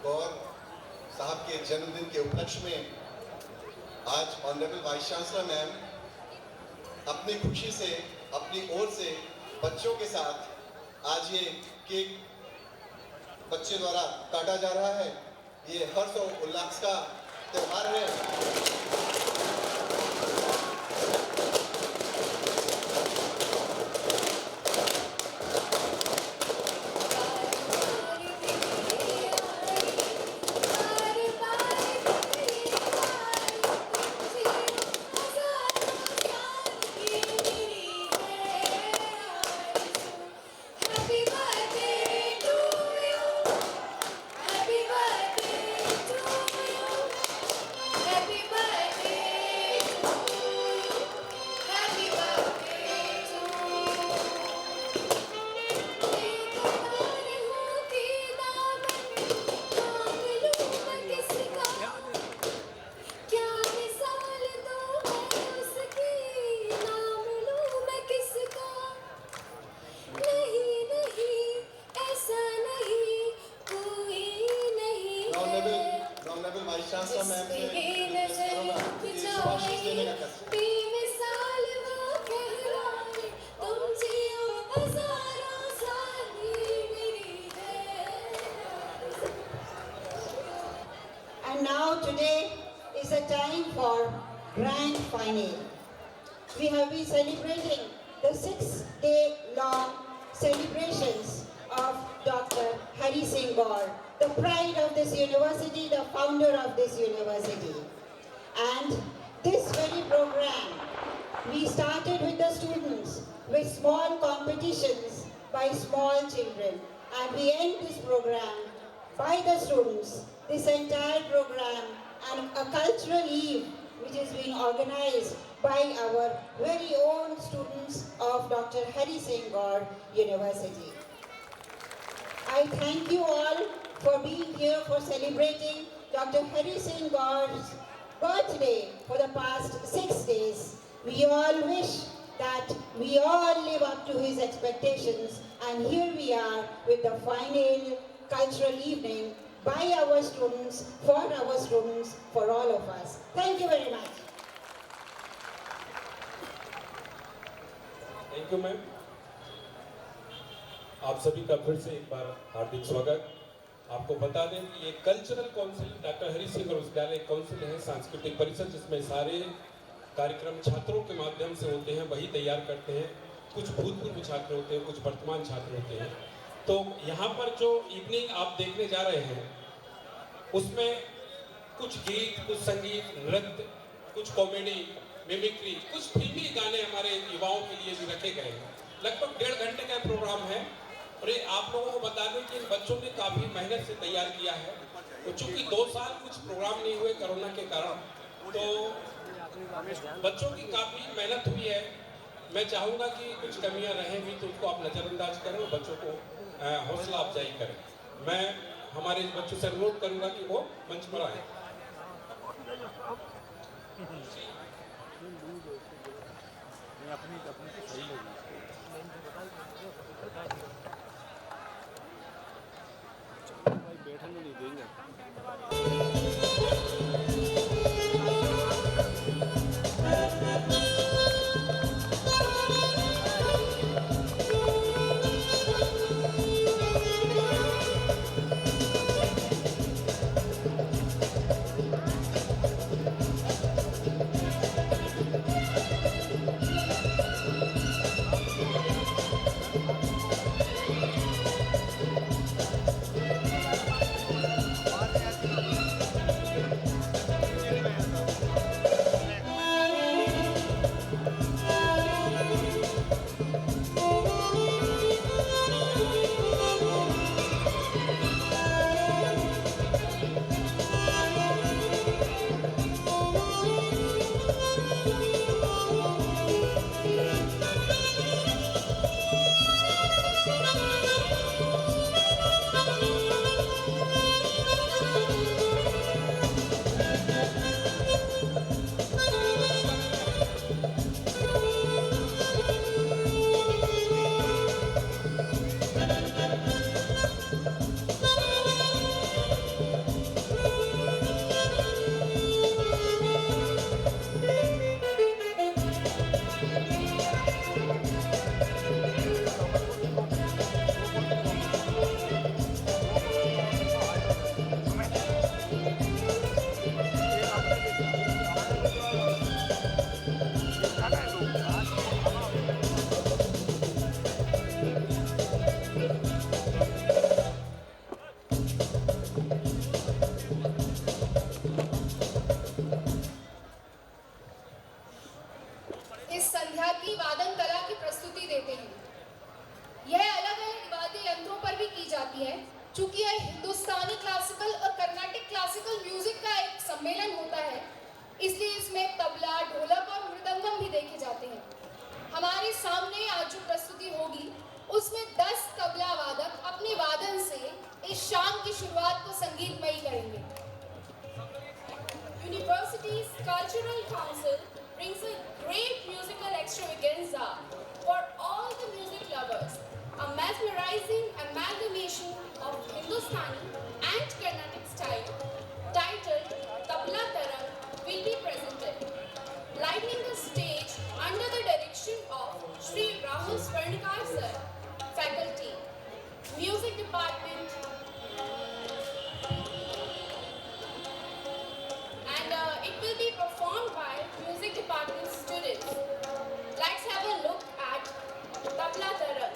गौर साहब के जन्मदिन के उपलक्ष्य में आज ऑनरेबल वाइस चांसलर मैम अपनी खुशी से, अपनी ओर से बच्चों के साथ आज ये केक बच्चे द्वारा काटा जा रहा है। ये हर्ष और उल्लास का त्योहार है। And now today is a time for grand final. We have been celebrating the 6-day-long celebrations of Dr. Hari Singh Gaur, the pride of this university, the founder of this university. And this very program, we started with the students, with small competitions by small children. And we end this program by the students, this entire program, and a cultural eve which is being organized by our very own students of Dr. Hari Singh Gaur University. I thank you all for being here, for celebrating Dr. Hari Singh Gaur's birthday for the past 6 days. We all wish that we all live up to his expectations, and here we are with the final cultural evening by our students, for all of us. Thank you very much. Thank you ma'am. आप सभी का फिर से एक बार हार्दिक स्वागत। आपको बता दें कि ये cultural council doctor Hari Singh Gour विश्वविद्यालय काउंसिल है, सांस्कृतिक परिषद, जिसमें सारे कार्यक्रम छात्रों के माध्यम से होते हैं, वही तैयार करते हैं। कुछ भूतपूर्व छात्र होते हैं, कुछ वर्तमान छात्र होते हैं। तो यहाँ पर जो इवनिंग आप देखने जा रहे हैं उसमें कुछ गीत, कुछ संगीत, नृत्य, कुछ कॉमेडी, मिमिक्री, कुछ फिल्मी गाने हमारे युवाओं के लिए भी रखे गए हैं। लगभग 1.5 घंटे का प्रोग्राम है और ये आप लोगों को बता दें कि इन बच्चों ने काफ़ी मेहनत से तैयार किया है। तो चूँकि 2 साल कुछ प्रोग्राम नहीं हुए कोरोना के कारण, तो बच्चों की काफ़ी मेहनत हुई है। मैं चाहूँगा कि कुछ कमियाँ रहें भी तो उसको आप नज़रअंदाज करें और बच्चों को हौसला अफजाई करें। मैं हमारे बच्चों से अनुरोध करूँगा कि वो मंच पर आए। बैठने नहीं देंगे। हिंदुस्तानी क्लासिकल और कर्नाटिक क्लासिकल म्यूजिक का एक सम्मेलन होता है, इसलिए इसमें तबला, ढोलक और मृदंगम भी देखे जाते हैं। हमारे सामने आज जो प्रस्तुति होगी उसमें 10 तबला वादक अपने वादन से इस शाम की शुरुआत को संगीतमयी करेंगे। University's Cultural Council brings a great musical extravaganza for all the music lovers. A mesmerizing amalgamation of Hindustani and Carnatic style, titled Tabla Tarang, will be presented. Lighting the stage under the direction of Shri Rahul Swarnikar sir, faculty, music department, and it will be performed by music department students. Let's have a look at Tabla Tarang.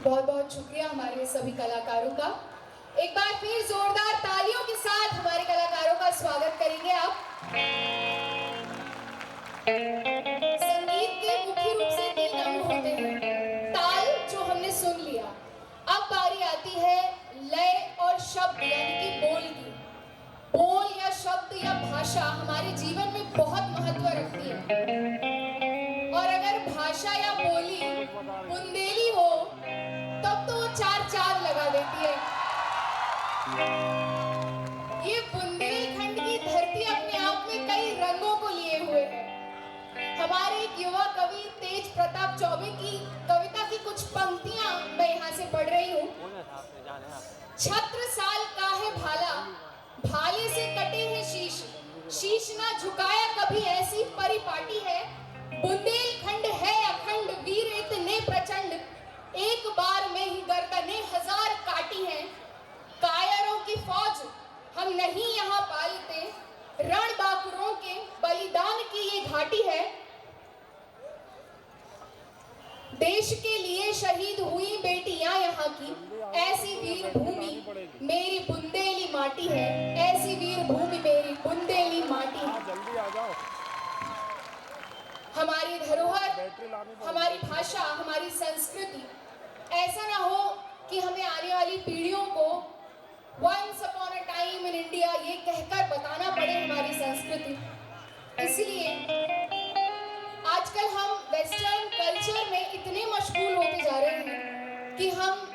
बहुत बहुत शुक्रिया हमारे सभी कलाकारों का। एक बार फिर जोरदार तालियों के साथ हमारे कलाकारों का स्वागत करेंगे आप। संगीत के मुख्य रूप से 3 अंग होते हैं। ताल जो हमने सुन लिया, अब बारी आती है लय और शब्द यानी कि बोल की। बोल या शब्द या भाषा हमारे जीवन में बहुत महत्व रखती है, और अगर भाषा या बोली बुंदेली हो तब तो वो 4 लगा देती है। ये बुंदेलखंड की धरती अपने आप में कई रंगों को लिए हुए है। हमारे एक युवा कवि तेज प्रताप चौबे की कविता की कुछ पंक्तियां मैं यहाँ से पढ़ रही हूँ। छत्रसाल देश के लिए शहीद हुई बेटियां यहाँ की, ऐसी वीर भूमि मेरी बुंदेली माटी है, ऐसी वीर भूमि मेरी बुंदेली माटी है। जल्दी आ जाओ। हमारी धरोहर, हमारी भाषा, हमारी संस्कृति, ऐसा ना हो कि हमें आने वाली पीढ़ियों को once upon a time in India ये कहकर बताना पड़े हमारी संस्कृति। इसलिए आजकल हम वेस्टर्न कल्चर में इतने मशगूल होते जा रहे हैं कि हम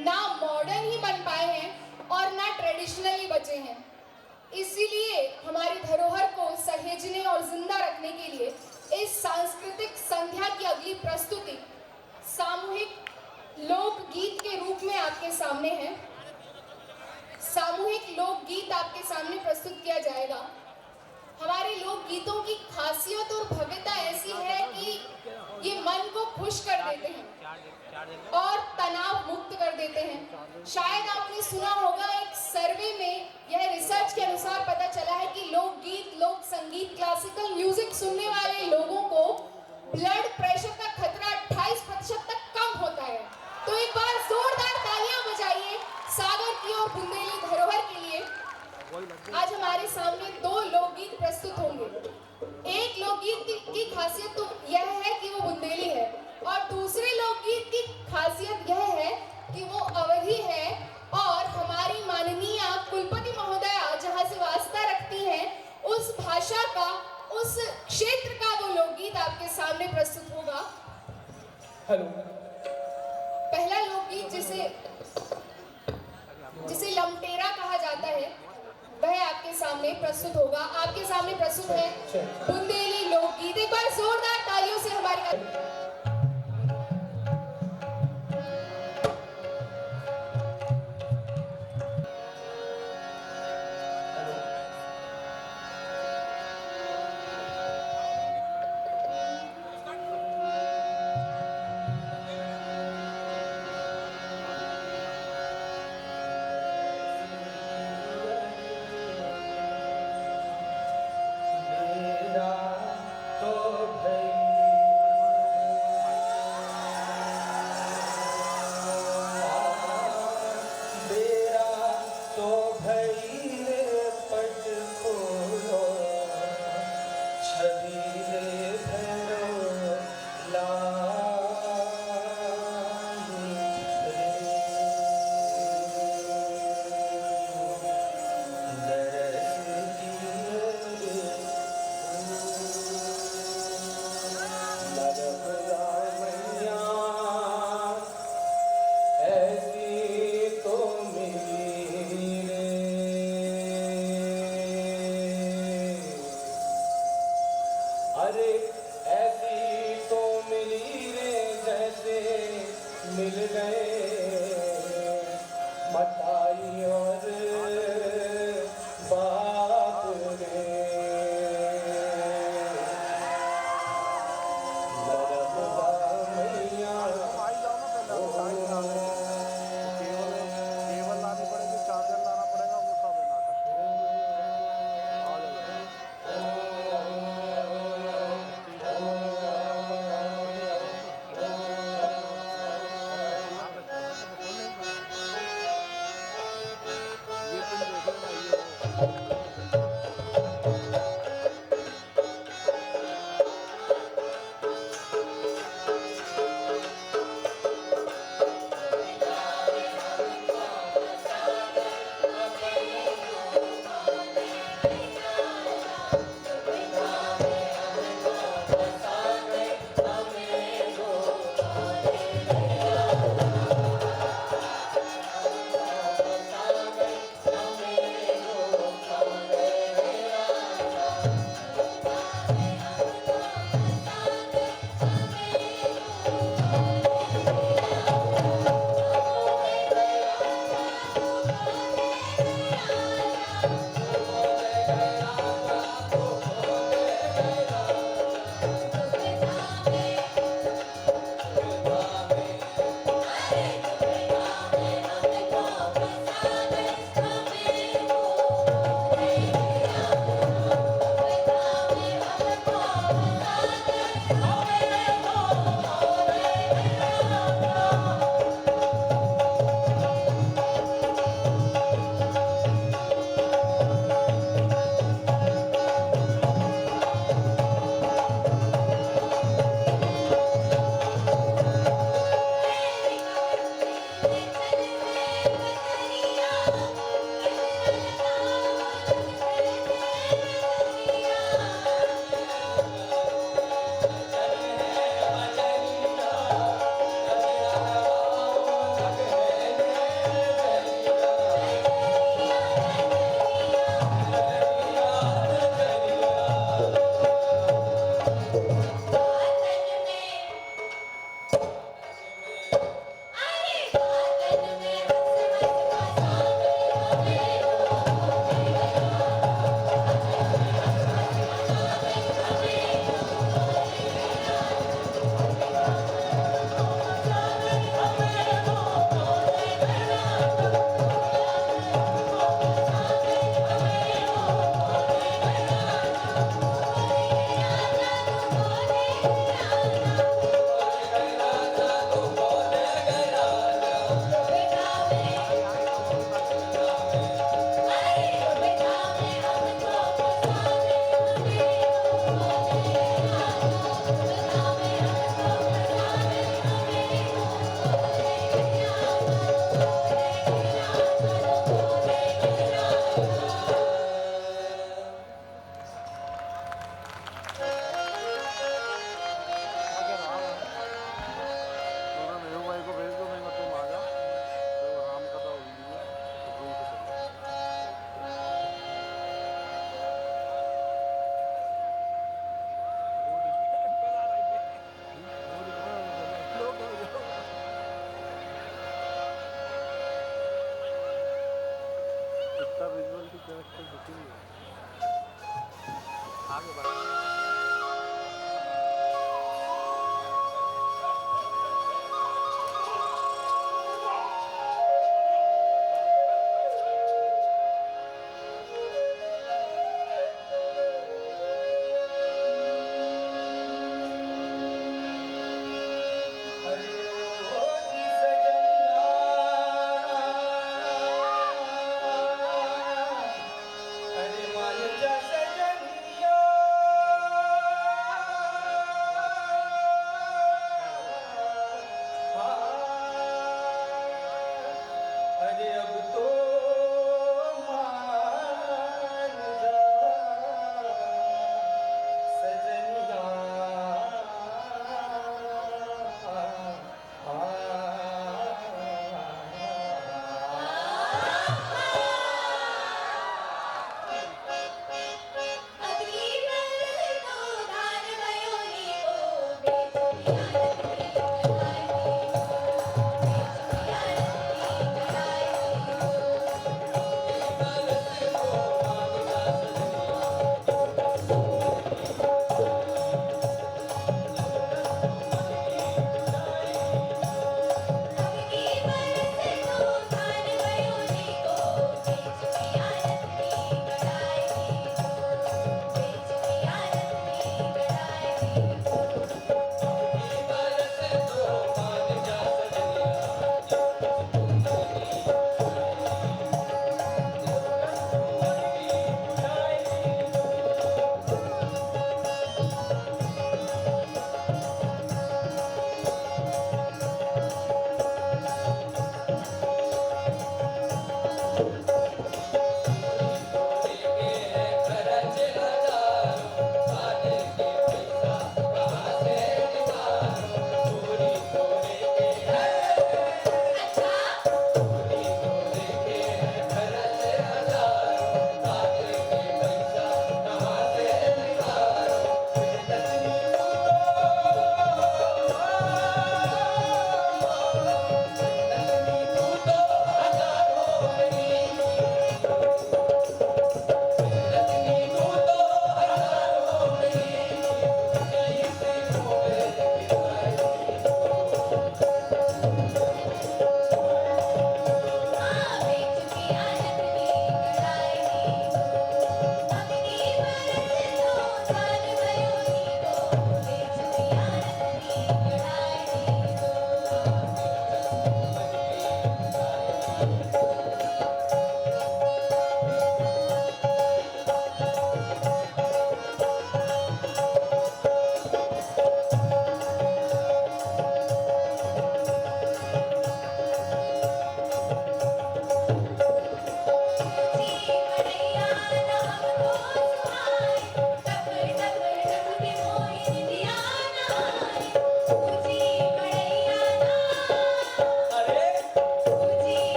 ना मॉडर्न ही बन पाए हैं और ना ट्रेडिशनली बचे हैं। इसीलिए हमारी धरोहर को सहेजने और जिंदा रखने के लिए इस सांस्कृतिक संध्या की अगली प्रस्तुति सामूहिक लोकगीत के रूप में आपके सामने है। सामूहिक लोकगीत आपके सामने प्रस्तुत किया जाएगा। हमारे लोकगीतों की खासियत और भव्यता ऐसी है कि ये मन को खुश कर देते हैं और तनाव मुक्त कर देते हैं। शायद आपने सुना होगा, एक सर्वे में यह रिसर्च के अनुसार पता चला है कि लोकगीत, लोक संगीत, क्लासिकल म्यूजिक सुनने वाले लोगों को ब्लड प्रेशर का खतरा 28% तक कम होता है। तो एक बार जोरदार तालियां बजाइए सागर की और बुंदेली धरोहर के लिए। आज हमारे सामने दो लोकगीत प्रस्तुत होंगे। एक लोकगीत की खासियत तो यह है कि वो बुंदेली है और दूसरे लोकगीत की खासियत यह है कि वो अवधी है और हमारी माननीय कुलपति महोदया जहाँ से वास्ता रखती हैं उस भाषा का, उस क्षेत्र का वो लोकगीत आपके सामने प्रस्तुत होगा। हेलो। पहला लोकगीत जिसे लमटेरा कहा जाता है वह आपके सामने प्रस्तुत होगा। आपके सामने प्रस्तुत है बुंदेली लोकगीत। एक बार जोरदार तालियों से हमारी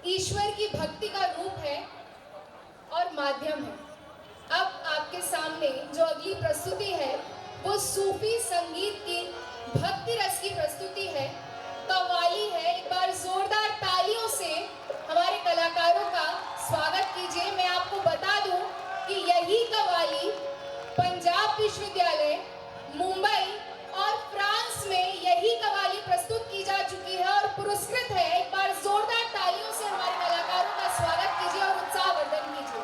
ईश्वर की भक्ति का रूप है और माध्यम है। अब आपके सामने जो अगली प्रस्तुति है वो सूफी संगीत की भक्ति रस की प्रस्तुति है, कव्वाली है। एक बार जोरदार तालियों से हमारे कलाकारों का स्वागत कीजिए। मैं आपको बता दूं कि यही कव्वाली पंजाब विश्वविद्यालय, मुंबई और फ्रांस में यही कव्वाली प्रस्तुत की जा चुकी है और पुरस्कृत है। एक बार जोरदार तालियों से हमारे कलाकारों का स्वागत कीजिए और उत्साहवर्धन कीजिए।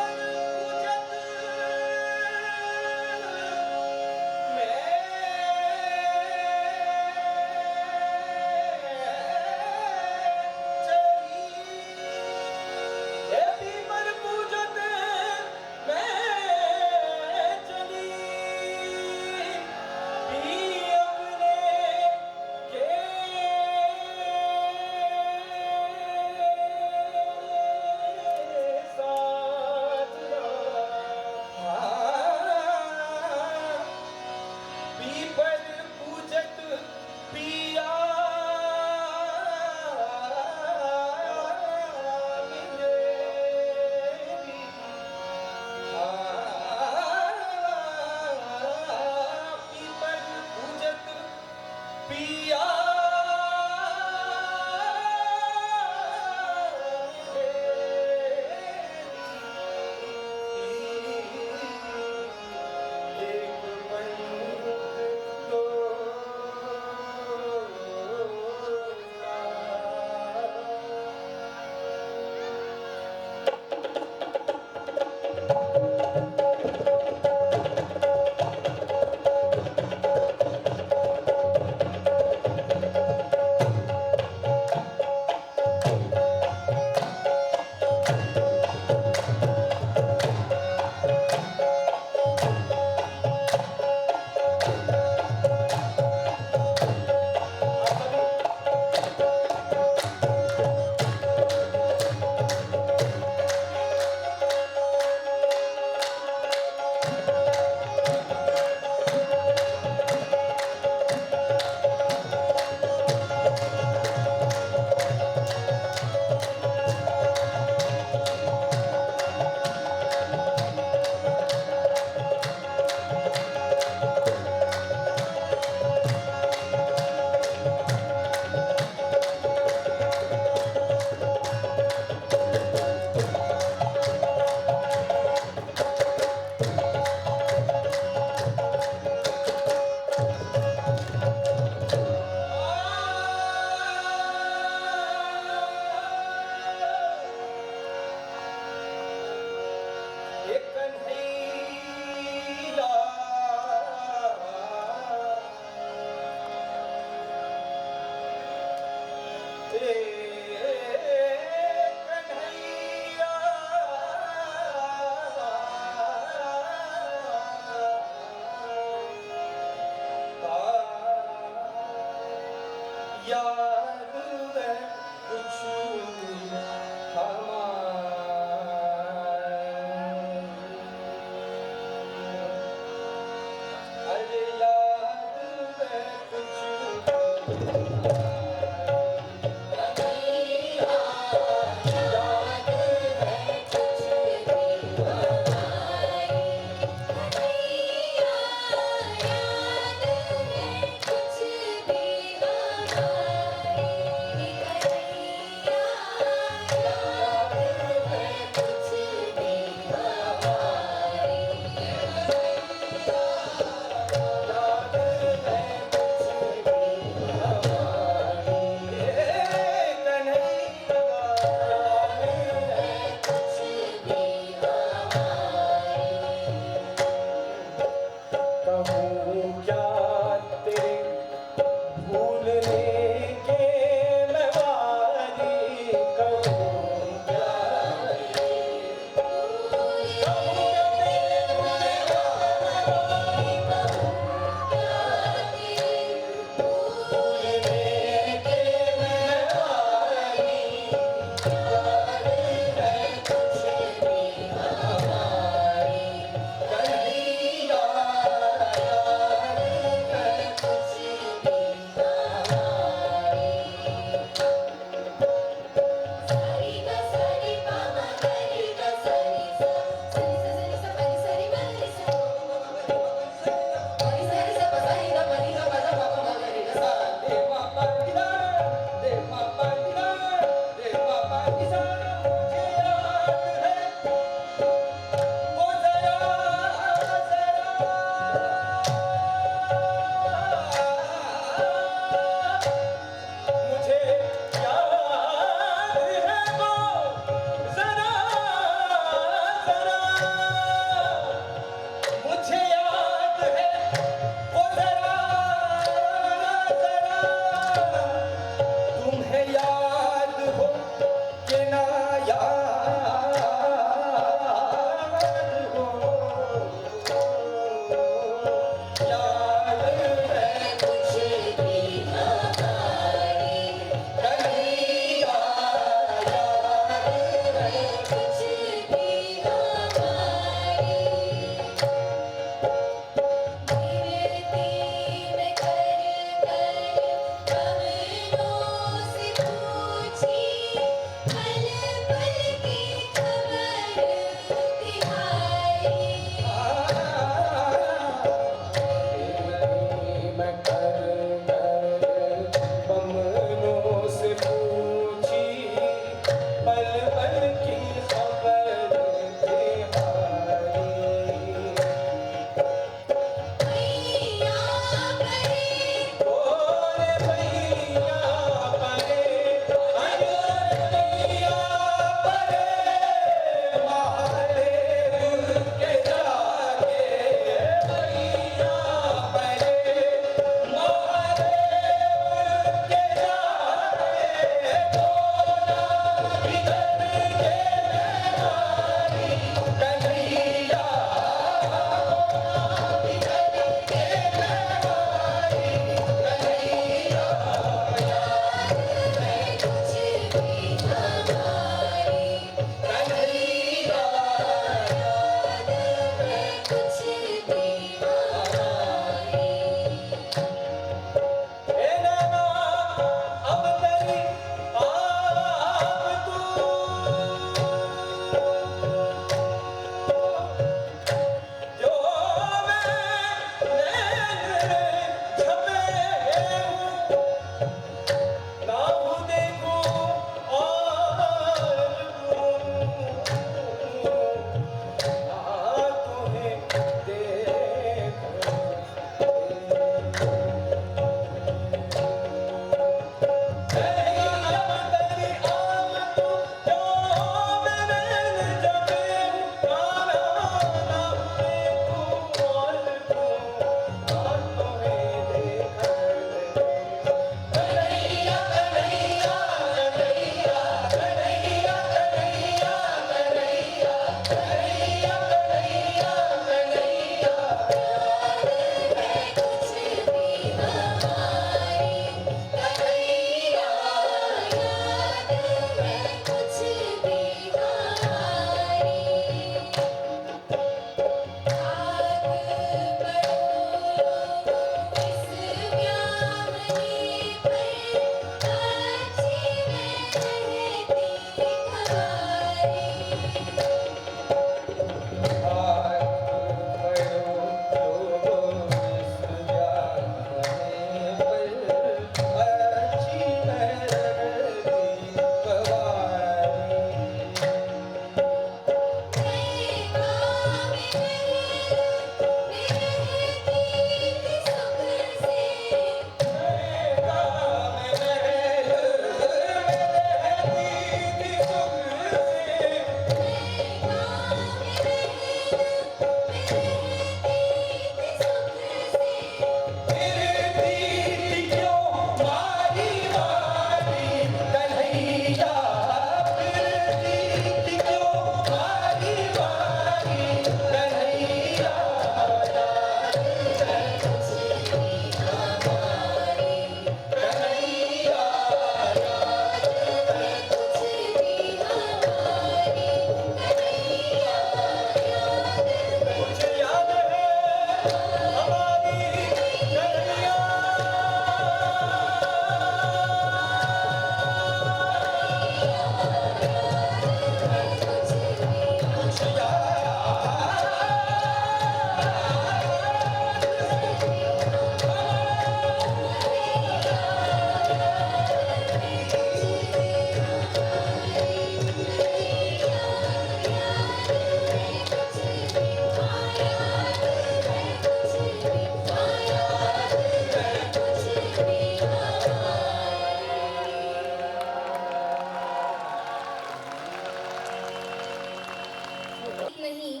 नहीं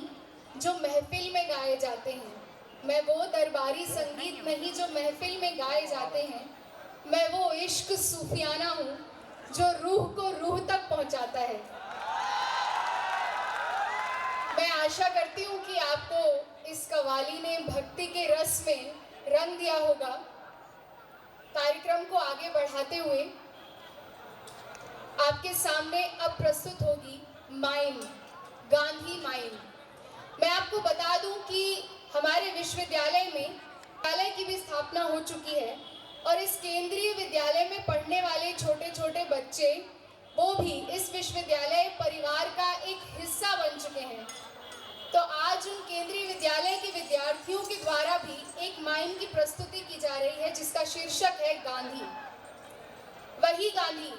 जो महफिल में गाए जाते हैं, मैं वो दरबारी संगीत नहीं जो महफिल में गाए जाते हैं, मैं वो इश्क सूफियाना हूँ जो रूह को रूह तक पहुँचाता है। मैं आशा करती हूँ कि आपको इस कव्वाली ने भक्ति के रस में रंग दिया होगा। कार्यक्रम को आगे बढ़ाते हुए आपके सामने अब प्रस्तुत होगी माइम, गांधी माइम। मैं आपको बता दूं कि हमारे विश्वविद्यालय में विद्यालय की भी स्थापना हो चुकी है और इस केंद्रीय विद्यालय में पढ़ने वाले छोटे छोटे बच्चे वो भी इस विश्वविद्यालय परिवार का एक हिस्सा बन चुके हैं। तो आज उन केंद्रीय विद्यालय के विद्यार्थियों के द्वारा भी एक माइम की प्रस्तुति की जा रही है जिसका शीर्षक है गांधी। वही गांधी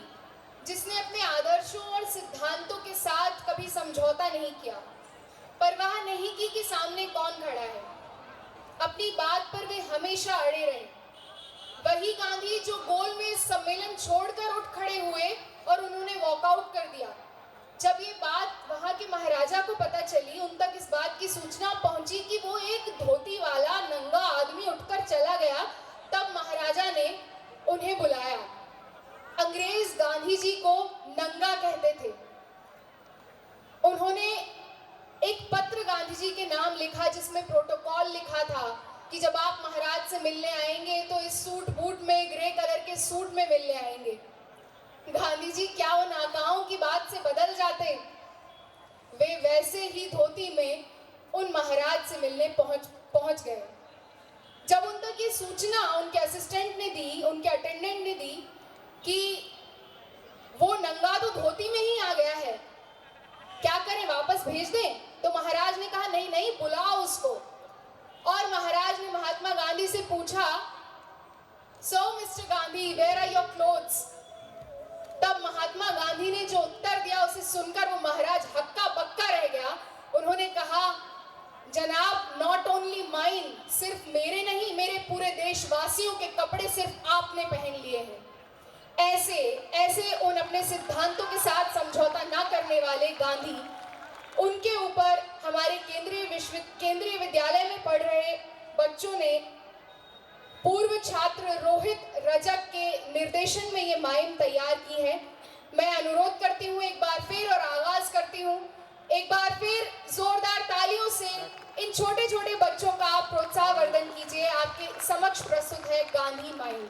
जिसने अपने आदर्शों और सिद्धांतों के साथ कभी समझौता नहीं किया, परवाह नहीं की कि सामने कौन खड़ा है, अपनी बात पर वे हमेशा अड़े रहे। वही गांधी जो गोल में सम्मेलन छोड़कर उठ खड़े हुए और उन्होंने वॉकआउट कर दिया। जब ये बात वहां के महाराजा को पता चली, उन तक इस बात की सूचना पहुंची कि वो एक धोती वाला नंगा आदमी उठकर चला गया, तब महाराजा ने उन्हें बुलाया। अंग्रेज गांधी जी को नंगा कहते थे। उन्होंने एक पत्र गांधी जी के नाम लिखा जिसमें प्रोटोकॉल लिखा था कि जब आप महाराज से मिलने आएंगे तो इस सूट बूट में, ग्रे कलर के सूट में मिलने आएंगे। गांधी जी क्या उन आकाओं की बात से बदल जाते? वे वैसे ही धोती में उन महाराज से मिलने पहुंच गए। जब उन तक ये सूचना उनके असिस्टेंट ने दी, उनके अटेंडेंट ने दी कि वो नंगा तो धोती में ही आ गया है, क्या करें, वापस भेज दें? तो महाराज ने कहा नहीं नहीं, बुलाओ उसको। और महाराज ने महात्मा गांधी से पूछा, so mister Gandhi, where are your clothes? तब महात्मा गांधी ने जो उत्तर दिया उसे सुनकर वो महाराज हक्का बक्का रह गया। उन्होंने कहा, जनाब, नॉट ओनली माइन, सिर्फ मेरे नहीं, मेरे पूरे देशवासियों के कपड़े सिर्फ आपने पहन लिए हैं। ऐसे उन अपने सिद्धांतों के साथ समझौता ना करने वाले गांधी, उनके ऊपर हमारे केंद्रीय विद्यालय में पढ़ रहे बच्चों ने पूर्व छात्र रोहित रजक के निर्देशन में ये माइम तैयार की है। मैं अनुरोध करती हूँ एक बार फिर और आगाज करती हूँ एक बार फिर जोरदार तालियों से इन छोटे छोटे बच्चों का आप प्रोत्साहवर्धन कीजिए। आपके समक्ष प्रस्तुत है गांधी माइम।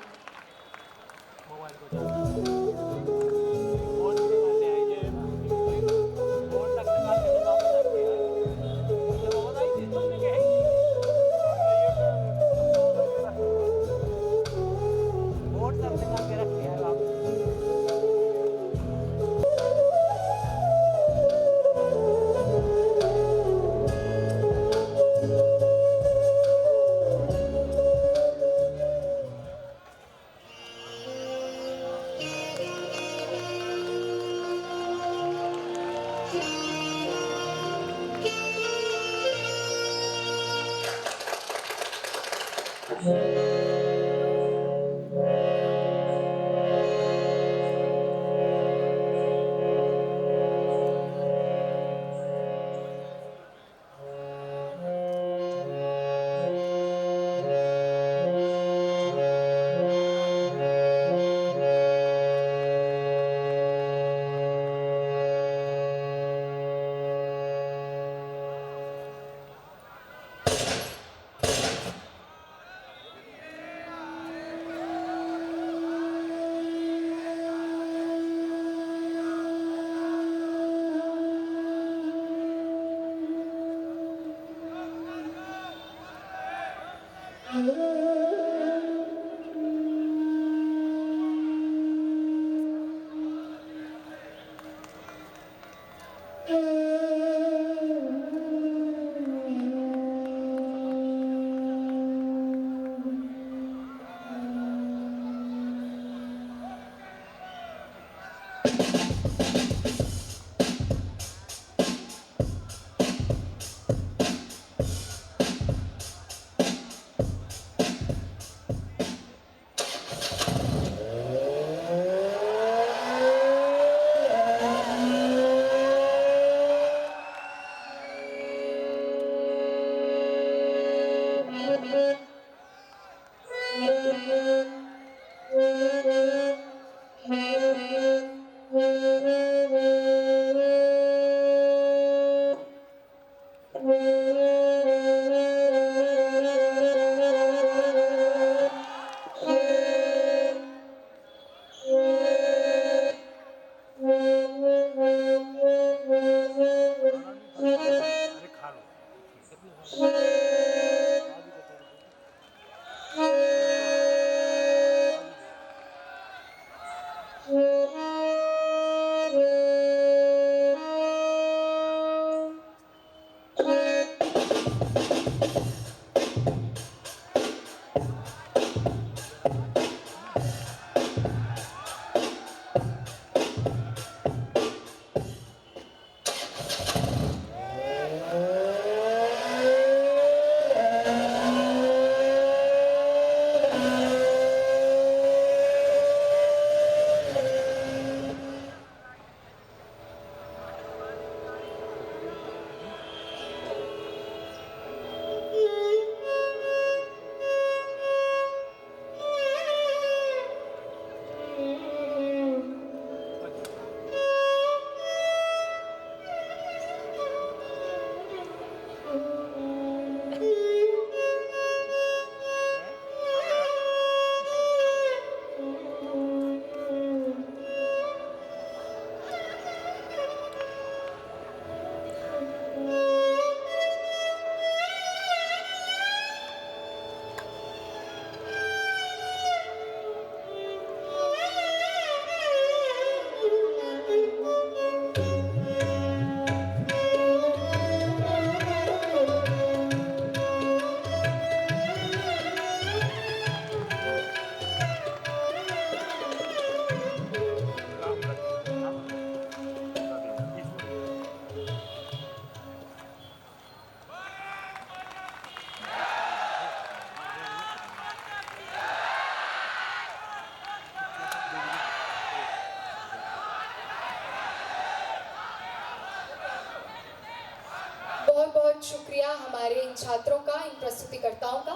बहुत बहुत शुक्रिया हमारे इन छात्रों का, इन प्रस्तुतिकर्ताओं का।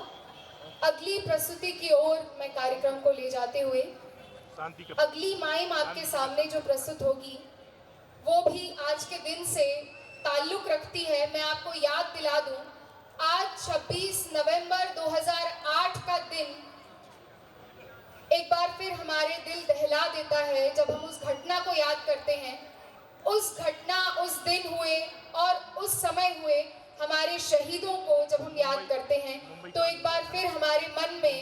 अगली प्रस्तुति की ओर मैं कार्यक्रम को ले जाते हुए अगली माइम आपके सामने जो प्रस्तुत होगी वो भी आज के दिन से ताल्लुक रखती है। मैं आपको याद दिला दूं, आज 26 नवंबर 2008 का दिन एक बार फिर हमारे दिल दहला देता है जब हम उस घटना को याद करते हैं। उस घटना उस दिन हुए और उस समय हुए हमारे शहीदों को जब हम याद करते हैं तो एक बार फिर हमारे मन में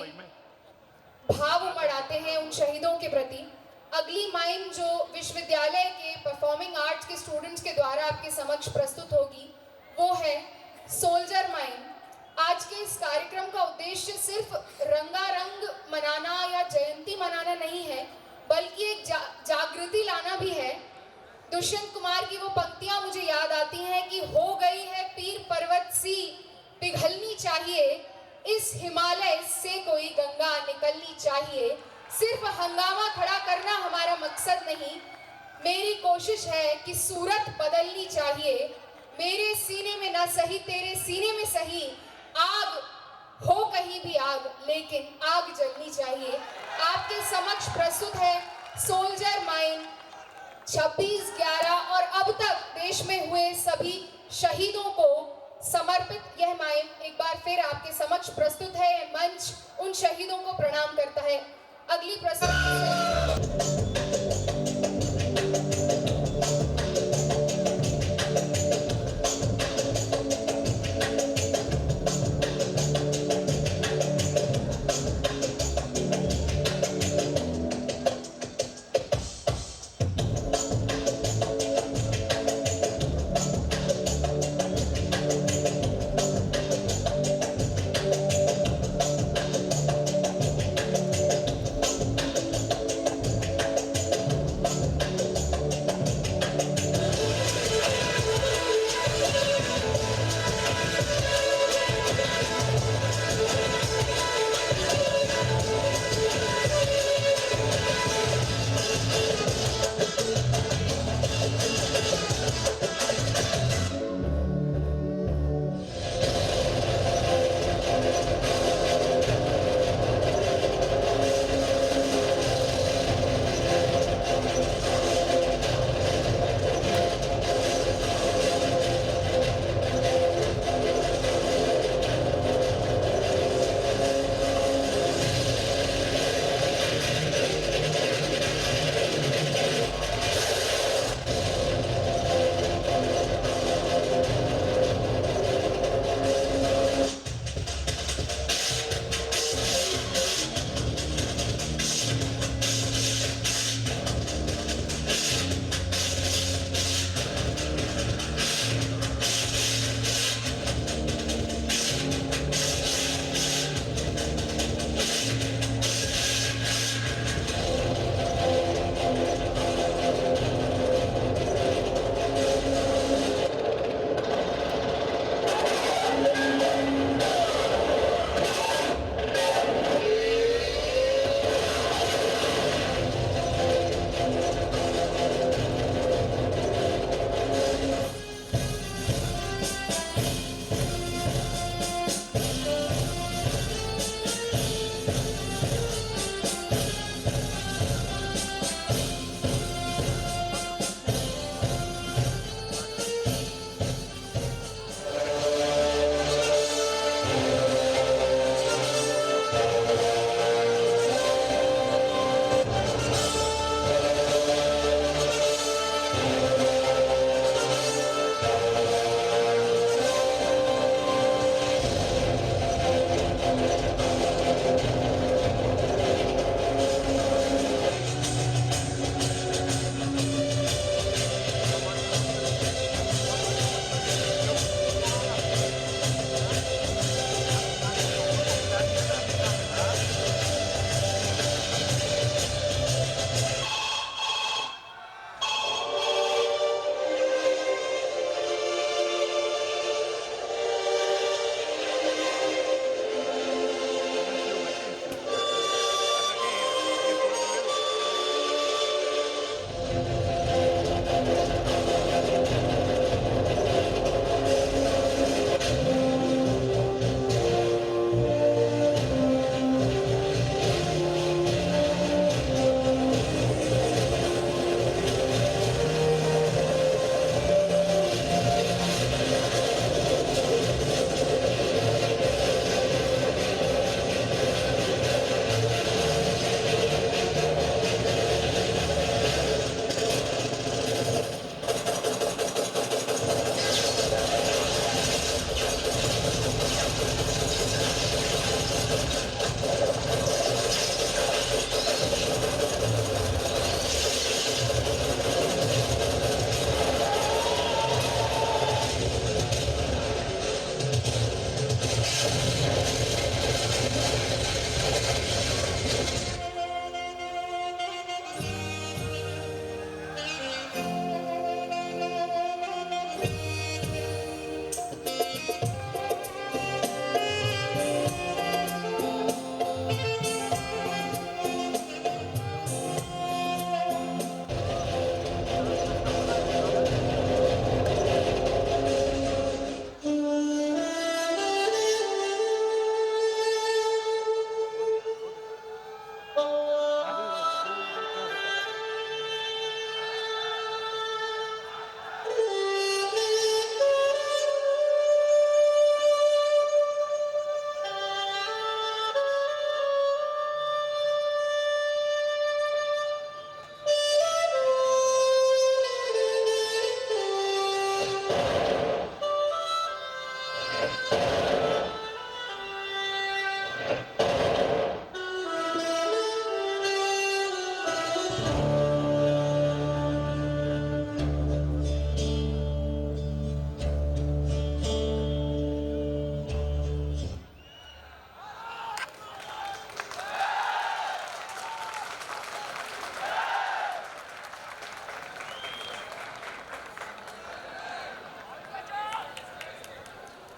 भाव उमड़ आते हैं उन शहीदों के प्रति। अगली माइम जो विश्वविद्यालय के परफॉर्मिंग आर्ट्स के स्टूडेंट्स के द्वारा आपके समक्ष प्रस्तुत होगी वो है सोल्जर माइम। आज के इस कार्यक्रम का उद्देश्य सिर्फ रंगारंग मनाना या जयंती मनाना नहीं है, बल्कि एक जागृति लाना भी है। दुष्यंत कुमार की वो पंक्तियां मुझे याद आती हैं कि हो गई है पीर पर्वत सी पिघलनी चाहिए, इस हिमालय से कोई गंगा निकलनी चाहिए। सिर्फ हंगामा खड़ा करना हमारा मकसद नहीं, मेरी कोशिश है कि सूरत बदलनी चाहिए। मेरे सीने में ना सही तेरे सीने में सही, आग हो कहीं भी आग, लेकिन आग जलनी चाहिए। आपके समक्ष प्रस्तुत है सोल्जर माइम 26/11 और अब तक देश में हुए सभी शहीदों को समर्पित यह माइम एक बार फिर आपके समक्ष प्रस्तुत है। मंच उन शहीदों को प्रणाम करता है। अगली प्रस्तुति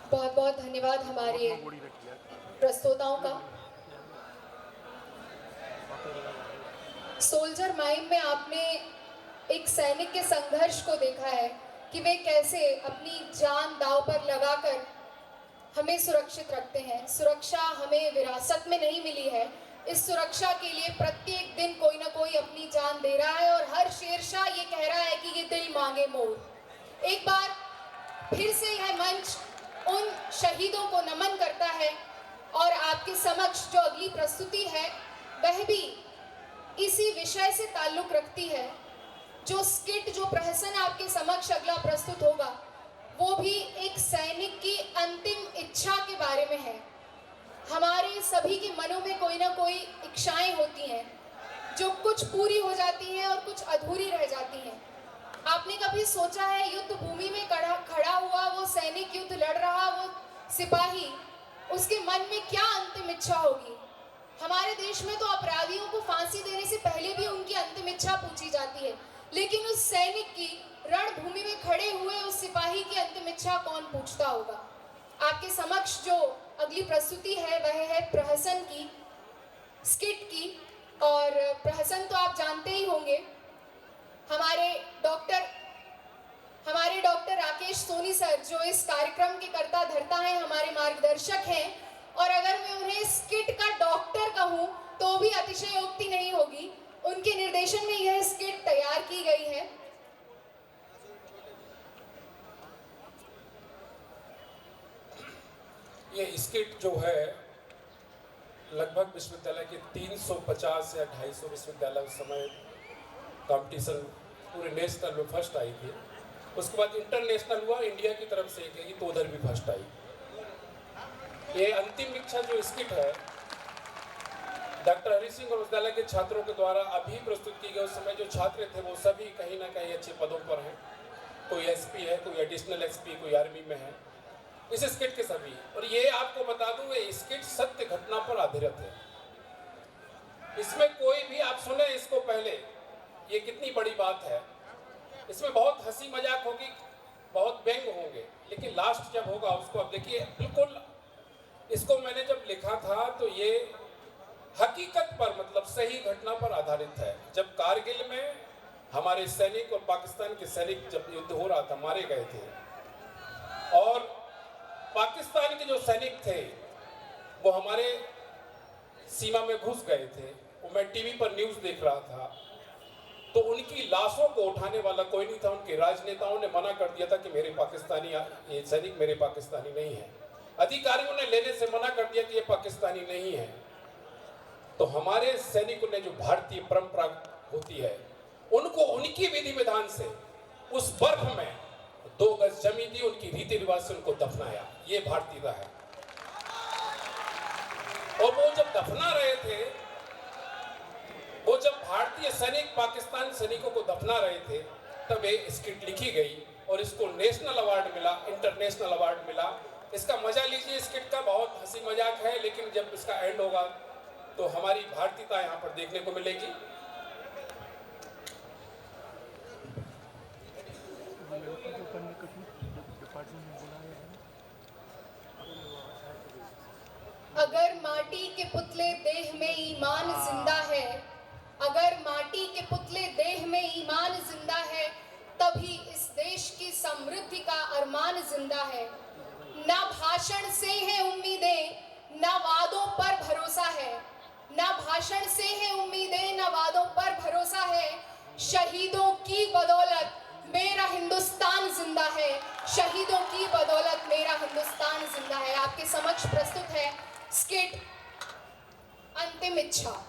बहुत बहुत धन्यवाद हमारे प्रस्तोताओं का। सोल्जर माइम में आपने एक सैनिक के संघर्ष को देखा है कि वे कैसे अपनी जान दांव पर लगाकर हमें सुरक्षित रखते हैं। सुरक्षा हमें विरासत में नहीं मिली है, इस सुरक्षा के लिए प्रत्येक दिन कोई ना कोई अपनी जान दे रहा है और हर शेरशाह ये कह रहा है कि ये दिल मांगे मोर। एक बार फिर से यह मंच उन शहीदों को नमन करता है और आपके समक्ष जो अगली प्रस्तुति है वह भी इसी विषय से ताल्लुक रखती है। जो स्किट, जो प्रहसन आपके समक्ष अगला प्रस्तुत होगा वो भी एक सैनिक की अंतिम इच्छा के बारे में है। हमारे सभी के मनों में कोई ना कोई इच्छाएं होती हैं जो कुछ पूरी हो जाती हैं और कुछ अधूरी रह जाती हैं। आपने कभी सोचा है युद्ध भूमि में खड़ा हुआ वो सैनिक, युद्ध लड़ रहा वो सिपाही, उसके मन में क्या अंतिम इच्छा होगी? हमारे देश में तो अपराधियों को फांसी देने से पहले भी उनकी अंतिम इच्छा पूछी जाती है, लेकिन उस सैनिक की, रणभूमि में खड़े हुए उस सिपाही की अंतिम इच्छा कौन पूछता होगा? आपके समक्ष जो अगली प्रस्तुति है वह है प्रहसन की, स्किट की। और प्रहसन तो आप जानते ही होंगे, हमारे डॉक्टर राकेश सोनी सर जो इस कार्यक्रम के कर्ता धर्ता हैं, हमारे मार्गदर्शक हैं, और अगर मैं उन्हें स्किट का डॉक्टर कहूं तो भी अतिशयोक्ति नहीं होगी। उनके निर्देशन में यह स्किट तैयार की गई है। ये स्किट जो है लगभग विश्वविद्यालय के 350 या 250 विश्वविद्यालय उस समय कंपटीशन पूरे नेशनल में फर्स्ट आई थी। उसके बाद इंटरनेशनल हुआ, इंडिया की तरफ से गई तो उधर भी फर्स्ट आई। ये अंतिम इच्छा जो स्किट है डॉक्टर हरि सिंह और विश्वविद्यालय के छात्रों के द्वारा अभी प्रस्तुत की गई। उस समय जो छात्र थे वो सभी कहीं ना कहीं अच्छे पदों पर हैं, कोई एसपी है, कोई एडिशनल एसपी, कोई आर्मी में है, इस स्किट के सभी। और ये आपको बता दूं ये स्किट सत्य घटना पर आधारित है। इसमें कोई भी आप सुने इसको पहले, ये कितनी बड़ी बात है। इसमें बहुत हंसी मजाक होगी, बहुत व्यंग होंगे, लेकिन लास्ट जब होगा उसको अब देखिए। बिल्कुल इसको मैंने जब लिखा था तो ये हकीकत पर, मतलब सही घटना पर आधारित है। जब कारगिल में हमारे सैनिक और पाकिस्तान के सैनिक जब युद्ध हो रहा था, मारे गए थे, और पाकिस्तान के जो सैनिक थे वो हमारे सीमा में घुस गए थे। वो मैं टीवी पर न्यूज़ देख रहा था तो उनकी लाशों को उठाने वाला कोई नहीं था। उनके राजनेताओं ने मना कर दिया था कि मेरे पाकिस्तानी, ये सैनिक मेरे पाकिस्तानी नहीं है। अधिकारियों ने लेने से मना कर दिया कि ये पाकिस्तानी नहीं है। तो हमारे सैनिकों ने, जो भारतीय परंपरा होती है, उनको उनकी विधि विधान से उस बर्फ में 2 गज जमी दी, उनकी रीति रिवाज से उनको दफनाया। ये भारतीयता है। और वो जब दफना रहे थे, वो जब भारतीय सैनिक पाकिस्तान सैनिकों को दफना रहे थे, तब ये स्क्रिप्ट लिखी गई और इसको नेशनल अवार्ड मिला, इंटरनेशनल अवार्ड मिला। इसका मजा लीजिए। स्क्रिप्ट का बहुत हंसी मजाक है, लेकिन जब इसका एंड होगा तो हमारी भारतीयता यहाँ पर देखने को मिलेगी। अगर माटी के पुतले देह में ईमान जिंदा है, अगर माटी के पुतले देह में ईमान जिंदा है, तभी इस देश की समृद्धि का अरमान जिंदा है। ना भाषण से है उम्मीदें, ना वादों पर भरोसा है। ना भाषण से है उम्मीदें, ना वादों पर भरोसा है। शहीदों की बदौलत मेरा हिंदुस्तान जिंदा है। शहीदों की बदौलत मेरा हिंदुस्तान जिंदा है। आपके समक्ष प्रस्तुत है स्किट अंतिम इच्छा।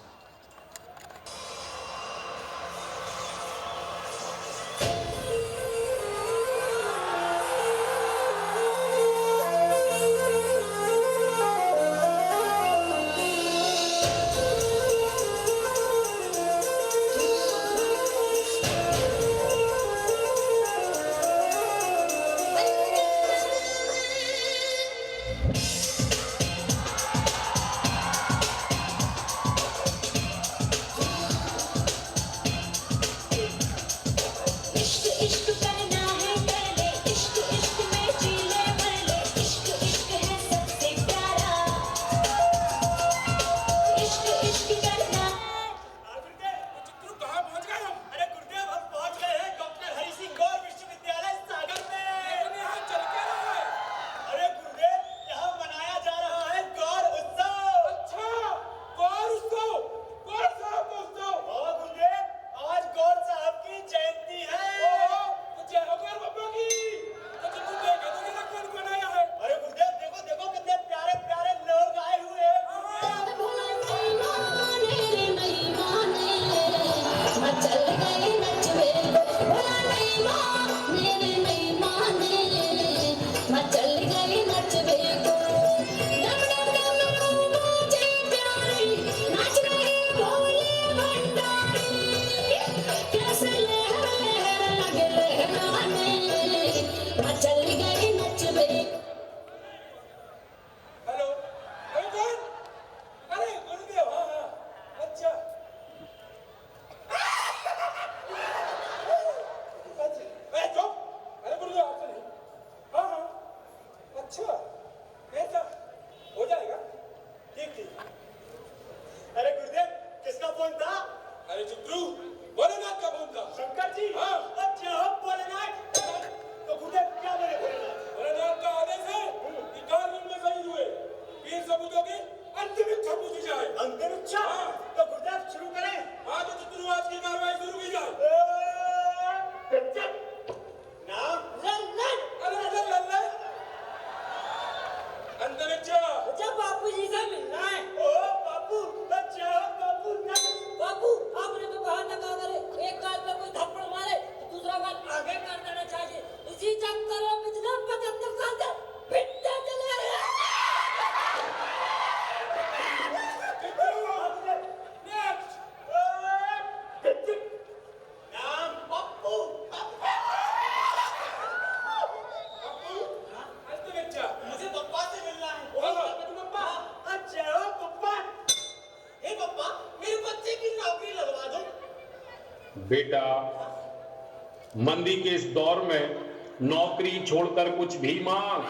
बेटा, मंदी के इस दौर में नौकरी छोड़कर कुछ भी मांग।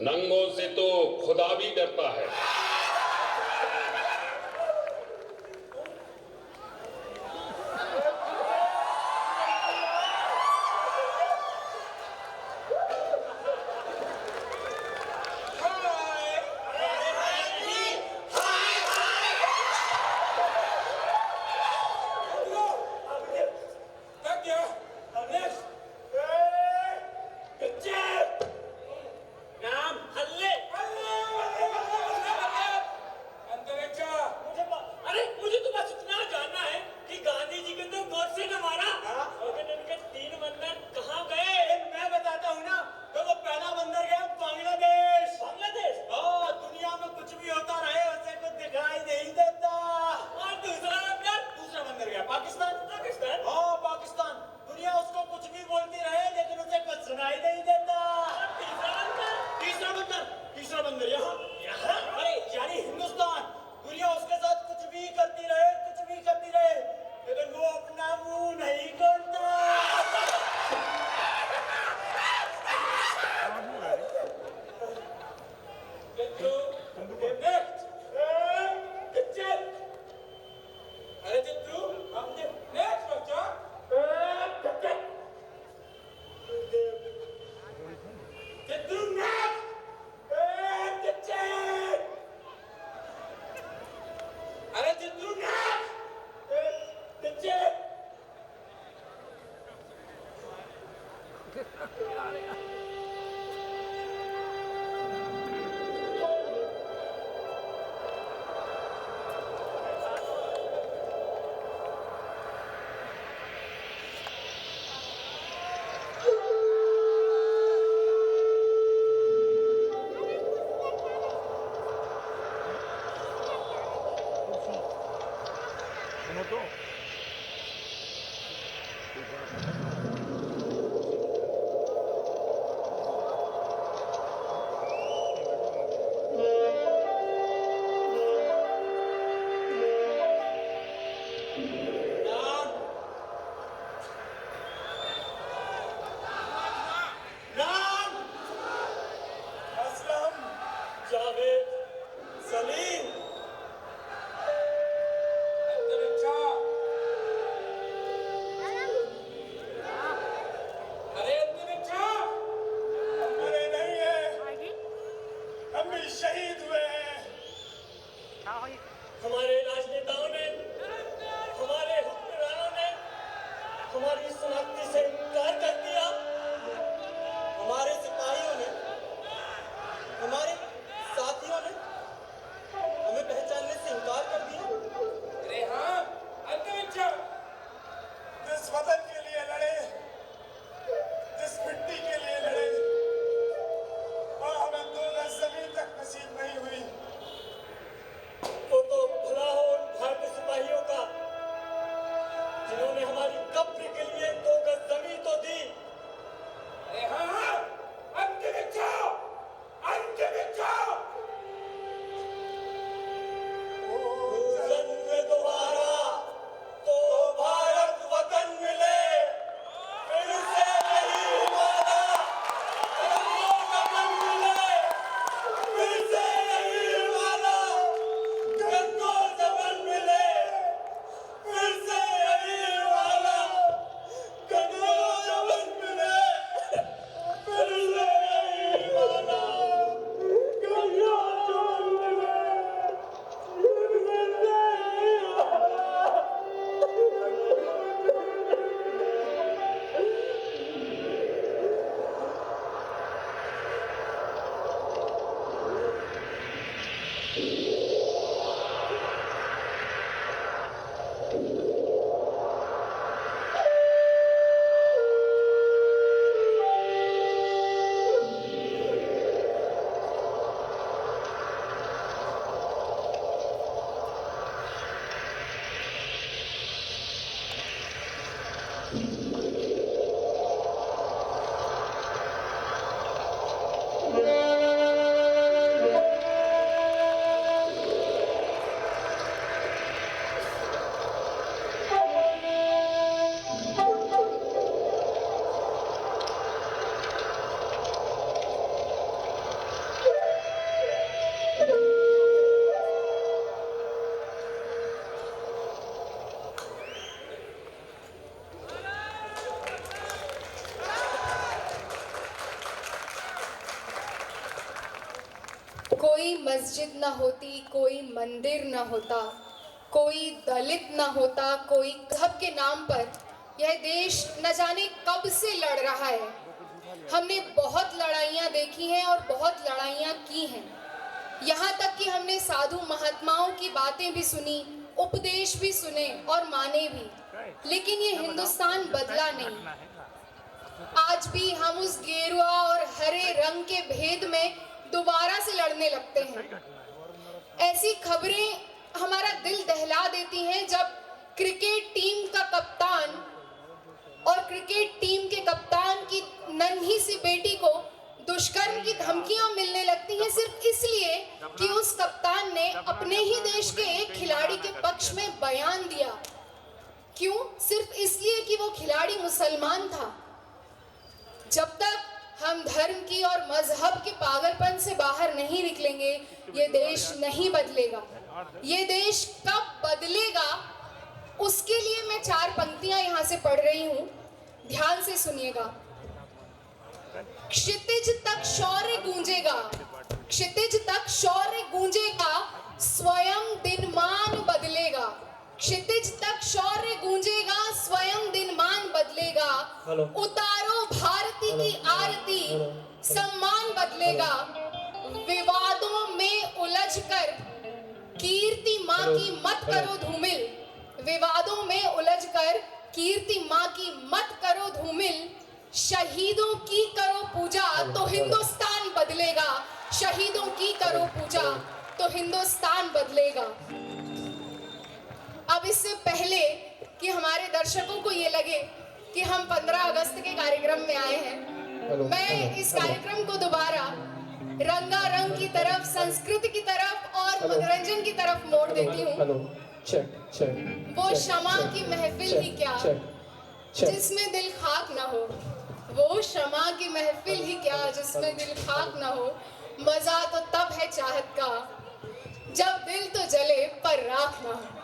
नंगों से तो खुदा भी डरता है। कोई मस्जिद ना होती, कोई मंदिर ना होता, कोई दलित ना होता, कोई मजहब के नाम पर यह देश न जाने कब से लड़ रहा है। हमने बहुत लड़ाइयाँ देखी हैं और बहुत लड़ाइयाँ की हैं। यहाँ तक कि हमने साधु महात्माओं की बातें भी सुनी, उपदेश भी सुने और माने भी, लेकिन ये हिंदुस्तान बदला नहीं। आज भी हम उस गेरुआ और हरे रंग के भेद में दोबारा से लड़ने लगते हैं। ऐसी खबरें हमारा दिल दहला देती हैं जब क्रिकेट टीम का कप्तान और क्रिकेट टीम के कप्तान की नन्ही सी बेटी को दुष्कर्म की धमकियां मिलने लगती हैं, सिर्फ इसलिए कि उस कप्तान ने अपने ही देश के एक खिलाड़ी के पक्ष में बयान दिया। क्यों? सिर्फ इसलिए कि वो खिलाड़ी मुसलमान था। जब तक हम धर्म की और मजहब के पागलपन से बाहर नहीं निकलेंगे, ये देश नहीं बदलेगा। ये देश कब बदलेगा, उसके लिए मैं 4 पंक्तियां यहाँ से पढ़ रही हूँ, ध्यान से सुनिएगा। क्षितिज तक शौर्य गूंजेगा, क्षितिज तक शौर्य गूंजेगा, स्वयं दिनमान बदलेगा। क्षितिज तक शौर्य गूंजेगा, स्वयं दिनमान बदलेगा। उतारो भारती की आरती, सम्मान बदलेगा। विवादों में उलझकर कीर्ति माँ की मत करो धूमिल, विवादों में उलझकर कीर्ति माँ की मत करो धूमिल। शहीदों की करो पूजा तो हिंदुस्तान बदलेगा, शहीदों की करो पूजा तो हिंदुस्तान बदलेगा। अब इससे पहले कि हमारे दर्शकों को ये लगे कि हम 15 अगस्त के कार्यक्रम में आए हैं, मैं इस कार्यक्रम को दोबारा रंगारंग की तरफ, संस्कृति की तरफ और मनोरंजन की तरफ मोड़ देती हूँ। वो क्षमा की महफिल ही क्या जिसमें दिल खाक ना हो, वो क्षमा की महफिल ही क्या जिसमें दिल खाक ना हो। मजा तो तब है चाहत का जब दिल तो जले पर राख ना हो।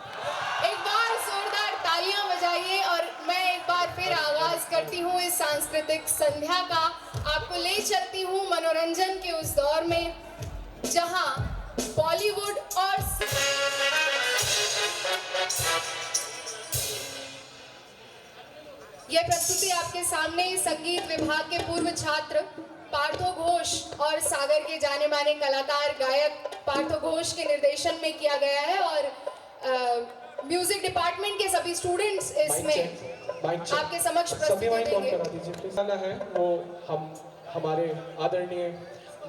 एक बार जोरदार तालियां बजाइए और मैं एक बार फिर आगाज करती हूँ इस सांस्कृतिक संध्या का। आपको ले चलती हूँ मनोरंजन के उस दौर में जहां बॉलीवुड और यह प्रस्तुति आपके सामने संगीत विभाग के पूर्व छात्र पार्थो घोष और सागर के जाने माने कलाकार गायक पार्थो घोष के निर्देशन में किया गया है और म्यूजिक डिपार्टमेंट के सभी स्टूडेंट्स इसमें आपके समक्ष प्रस्तुति देंगे। है वो हम हमारे आदरणीय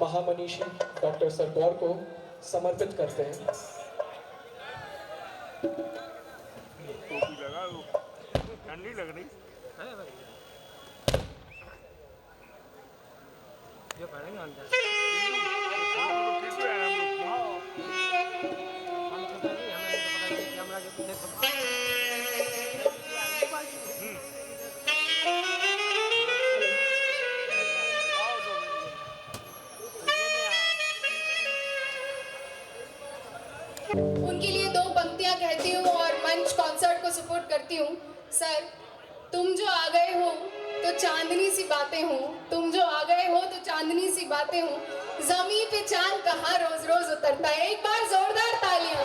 महामनीषी डॉक्टर सर गौर को समर्पित करते हैं। टोपी लगा लो, ठंडी लग रही है भाई। ये पढ़ेंगे अंदर कैमरा के पीछे उनके लिए 2 पंक्तियां कहती हूँ और मंच कॉन्सर्ट को सपोर्ट करती हूँ। सर, तुम जो आ गए हो तो चांदनी सी बातें हो, तुम जो आ गए हो तो चांदनी सी बातें हो, जमीन पे चांद कहाँ रोज रोज उतरता है। एक बार जोरदार तालियां।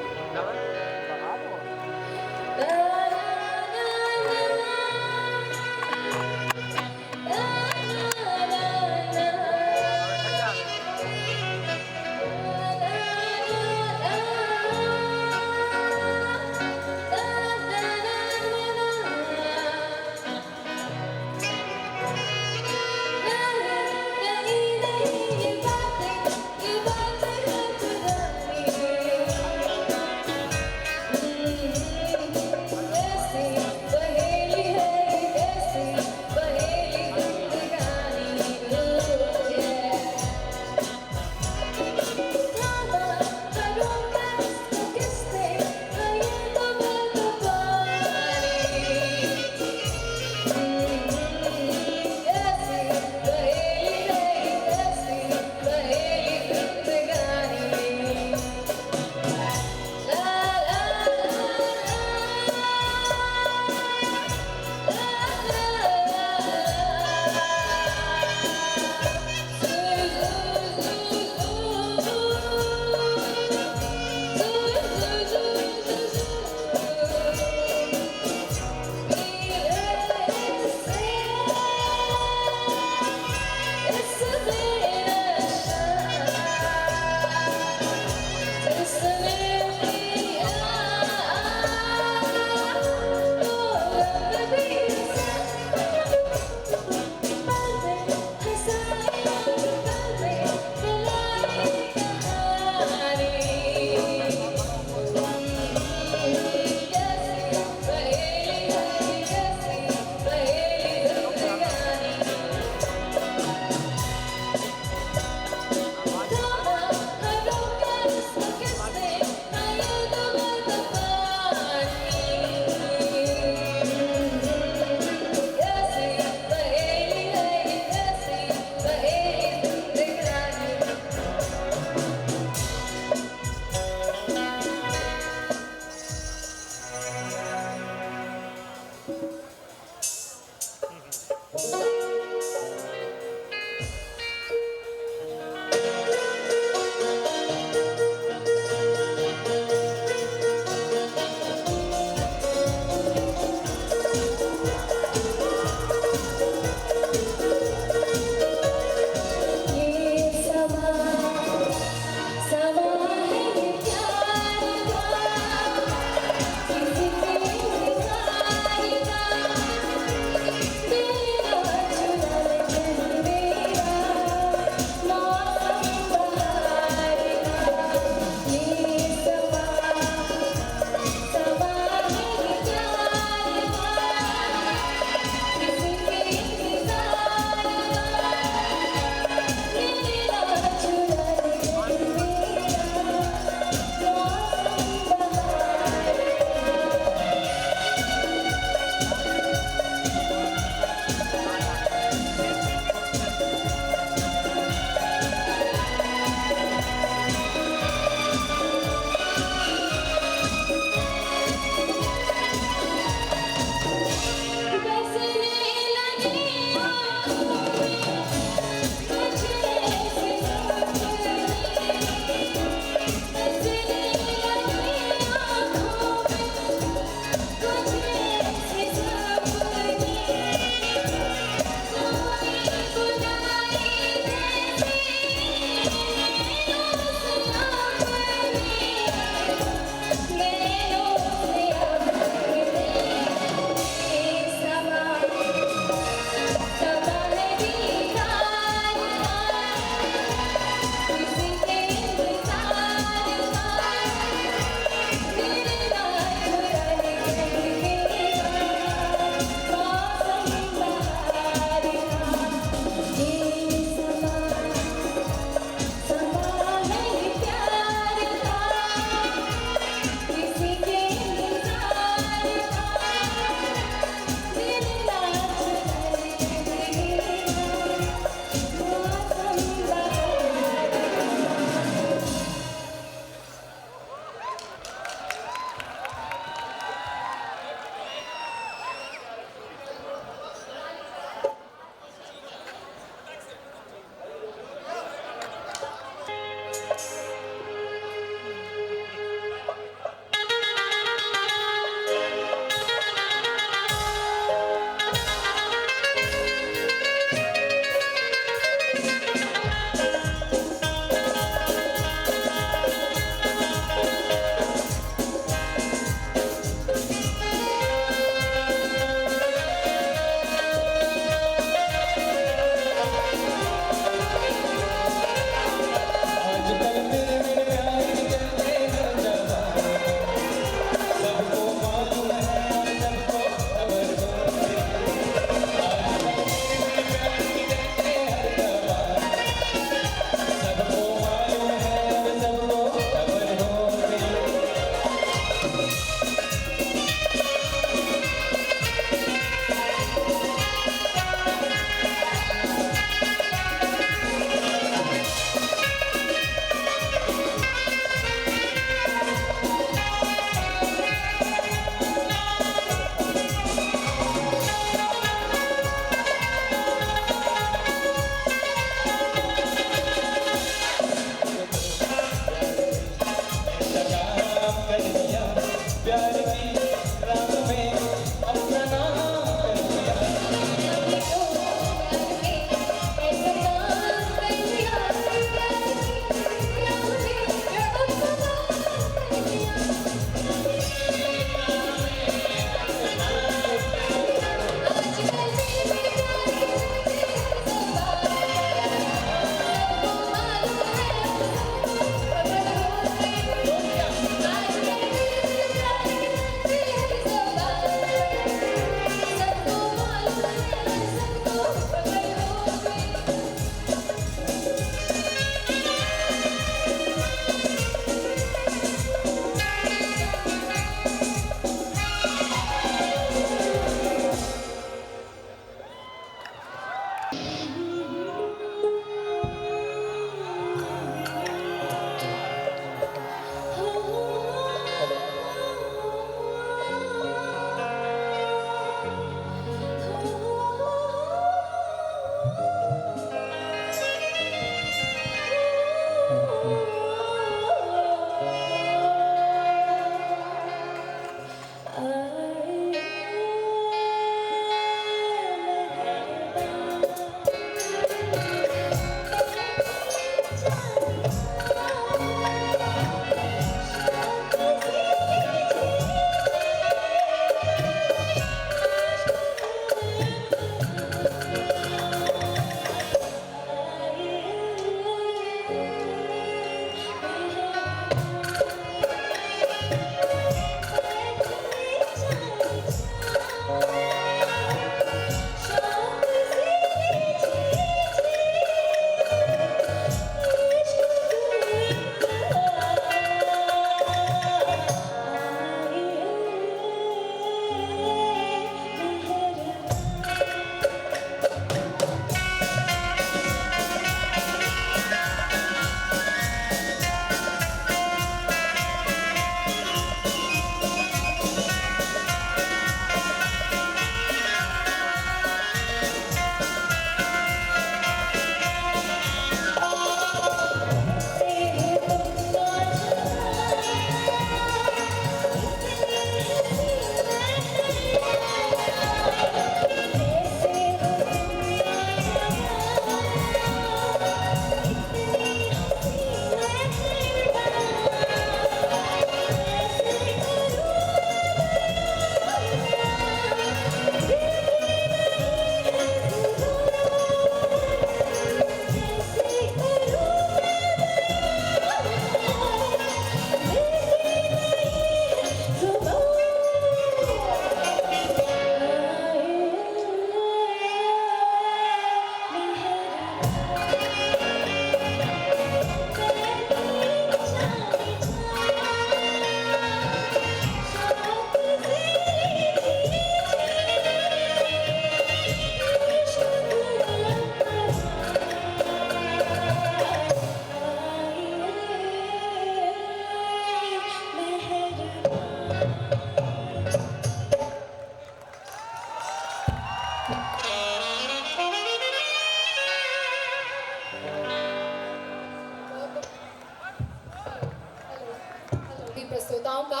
प्रस्तुताओं का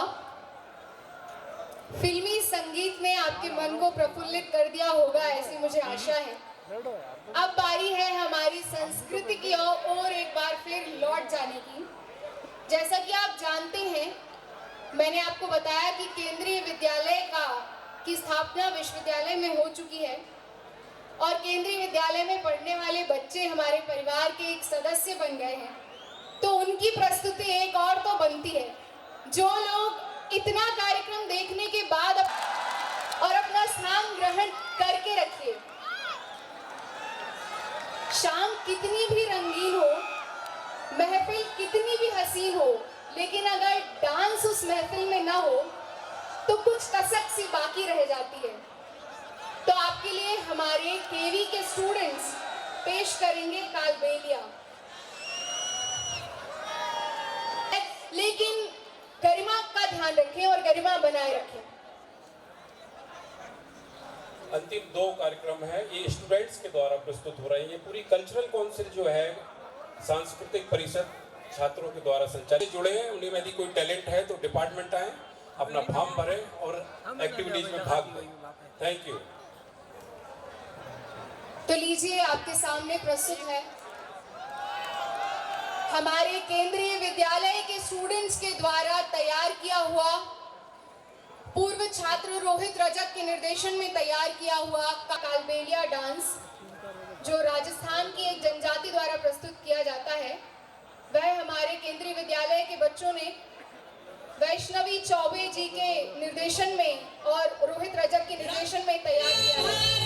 फिल्मी संगीत ने आपके मन को प्रफुल्लित कर दिया होगा, ऐसी मुझे आशा है। अब बारी है हमारी संस्कृति की और एक बार फिर लौट जाने की। जैसा कि आप जानते हैं, मैंने आपको बताया कि केंद्रीय विद्यालय की स्थापना विश्वविद्यालय में हो चुकी है और केंद्रीय विद्यालय में पढ़ने वाले बच्चे हमारे परिवार के एक सदस्य बन गए हैं। तो उनकी प्रस्तुति एक और तो बनती है। जो लोग इतना कार्यक्रम देखने के बाद और अपना स्थान ग्रहण करके रखिए। शाम कितनी भी रंगीन हो, महफिल कितनी भी हसीन हो, लेकिन अगर डांस उस महफिल में ना हो तो कुछ कसक सी बाकी रह जाती है। तो आपके लिए हमारे केवी के स्टूडेंट्स पेश करेंगे कालबेलिया। लेकिन गरिमा का ध्यान रखें और गरिमा बनाए रखें। अंतिम 2 कार्यक्रम है, ये स्टूडेंट्स के द्वारा प्रस्तुत हो रही है। पूरी कल्चरल काउंसिल जो है, सांस्कृतिक परिषद छात्रों के द्वारा संचालित जुड़े हैं। उन्हीं में यदि कोई टैलेंट है तो डिपार्टमेंट आए, अपना फॉर्म भरें और एक्टिविटीज में भाग लें। Thank you. तो लीजिए, आपके सामने प्रस्तुत है हमारे केंद्रीय विद्यालय के स्टूडेंट्स के द्वारा तैयार किया हुआ, पूर्व छात्र रोहित रजक के निर्देशन में तैयार किया हुआ कालबेलिया डांस, जो राजस्थान की एक जनजाति द्वारा प्रस्तुत किया जाता है। वह हमारे केंद्रीय विद्यालय के बच्चों ने वैष्णवी चौबे जी के निर्देशन में और रोहित रजक के निर्देशन में तैयार किया है।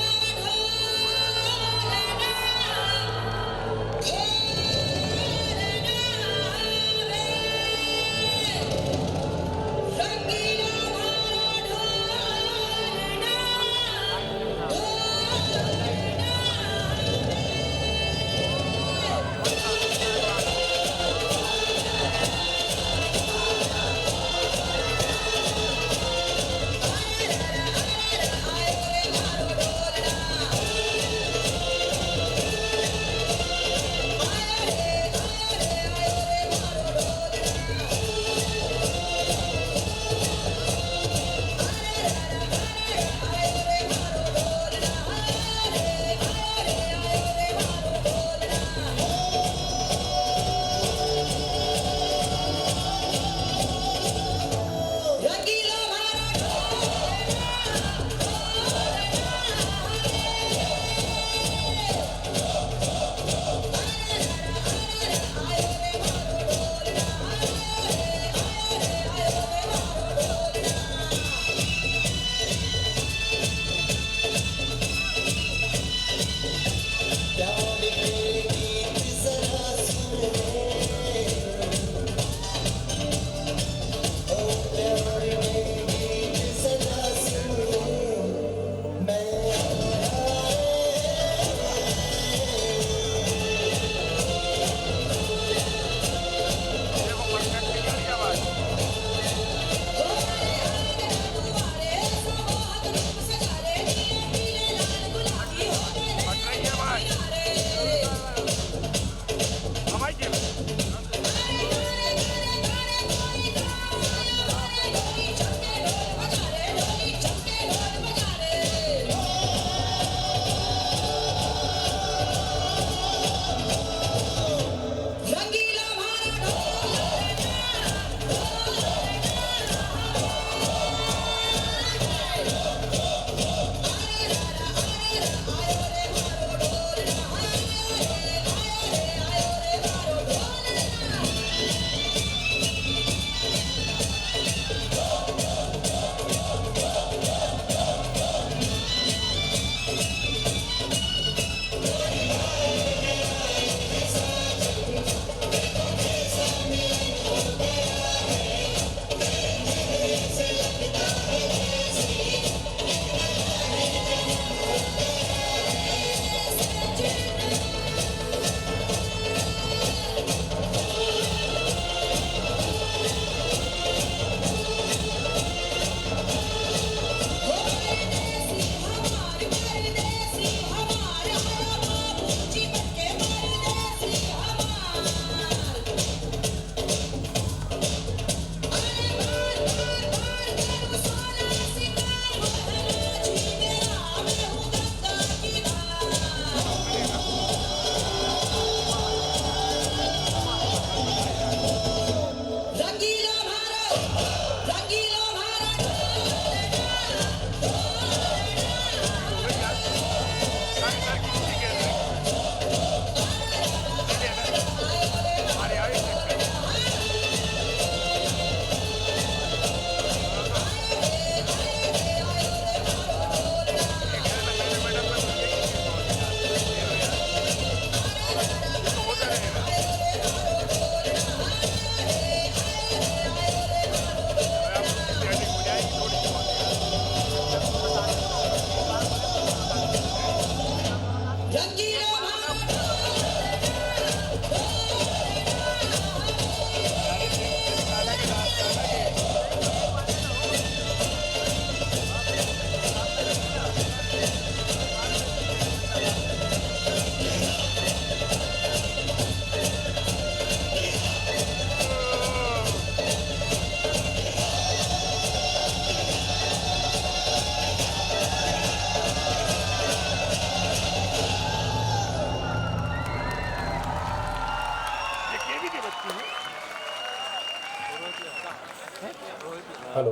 हेलो,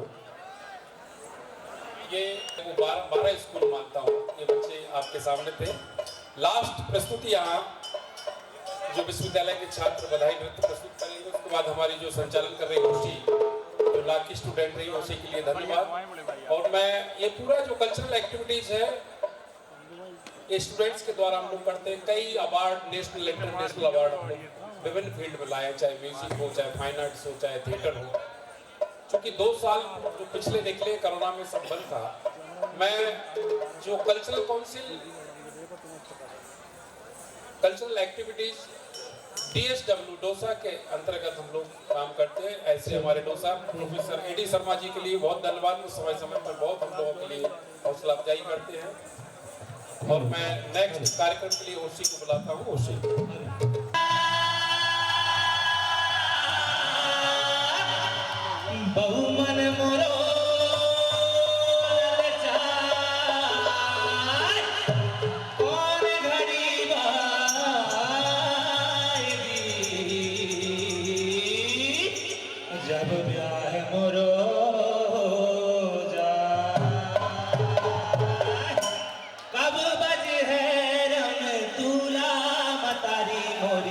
ये वो 12 स्कूल मानता हूँ, ये बच्चे आपके सामने थे। लास्ट प्रस्तुति यहाँ जो विश्वविद्यालय के छात्र बधाई नृत्य प्रस्तुत करेंगे, उसके बाद हमारी जो संचालन कर रही उसी जो ला की स्टूडेंट रही उसी के लिए धन्यवाद। और मैं ये पूरा जो कल्चरल एक्टिविटीज है ये स्टूडेंट्स के द्वारा हम लोग करते हैं। कई अवार्ड, नेशनल इंटरनेशनल अवार्ड हम लोग विभिन्न फील्ड में लाए, चाहे म्यूजिक हो, चाहे फाइन आर्ट्स हो, चाहे थिएटर हो। क्योंकि 2 साल जो पिछले निकले कोरोना में सब बंद था, मैं जो cultural council cultural activities DSW dosa के अंतर्गत हम लोग काम करते हैं। ऐसे हमारे डोसा प्रोफेसर AD शर्मा जी के लिए बहुत धन्यवाद, वो समय समय पर बहुत हम लोगों के लिए हौसला अफजाई करते हैं। और मैं नेक्स्ट कार्यक्रम के लिए ओशी को बुलाता हूँ। ओशी बहुमन मोरो कौन घड़ी जब ब्याह मोरो कब बज है रम तुला मतारी मोर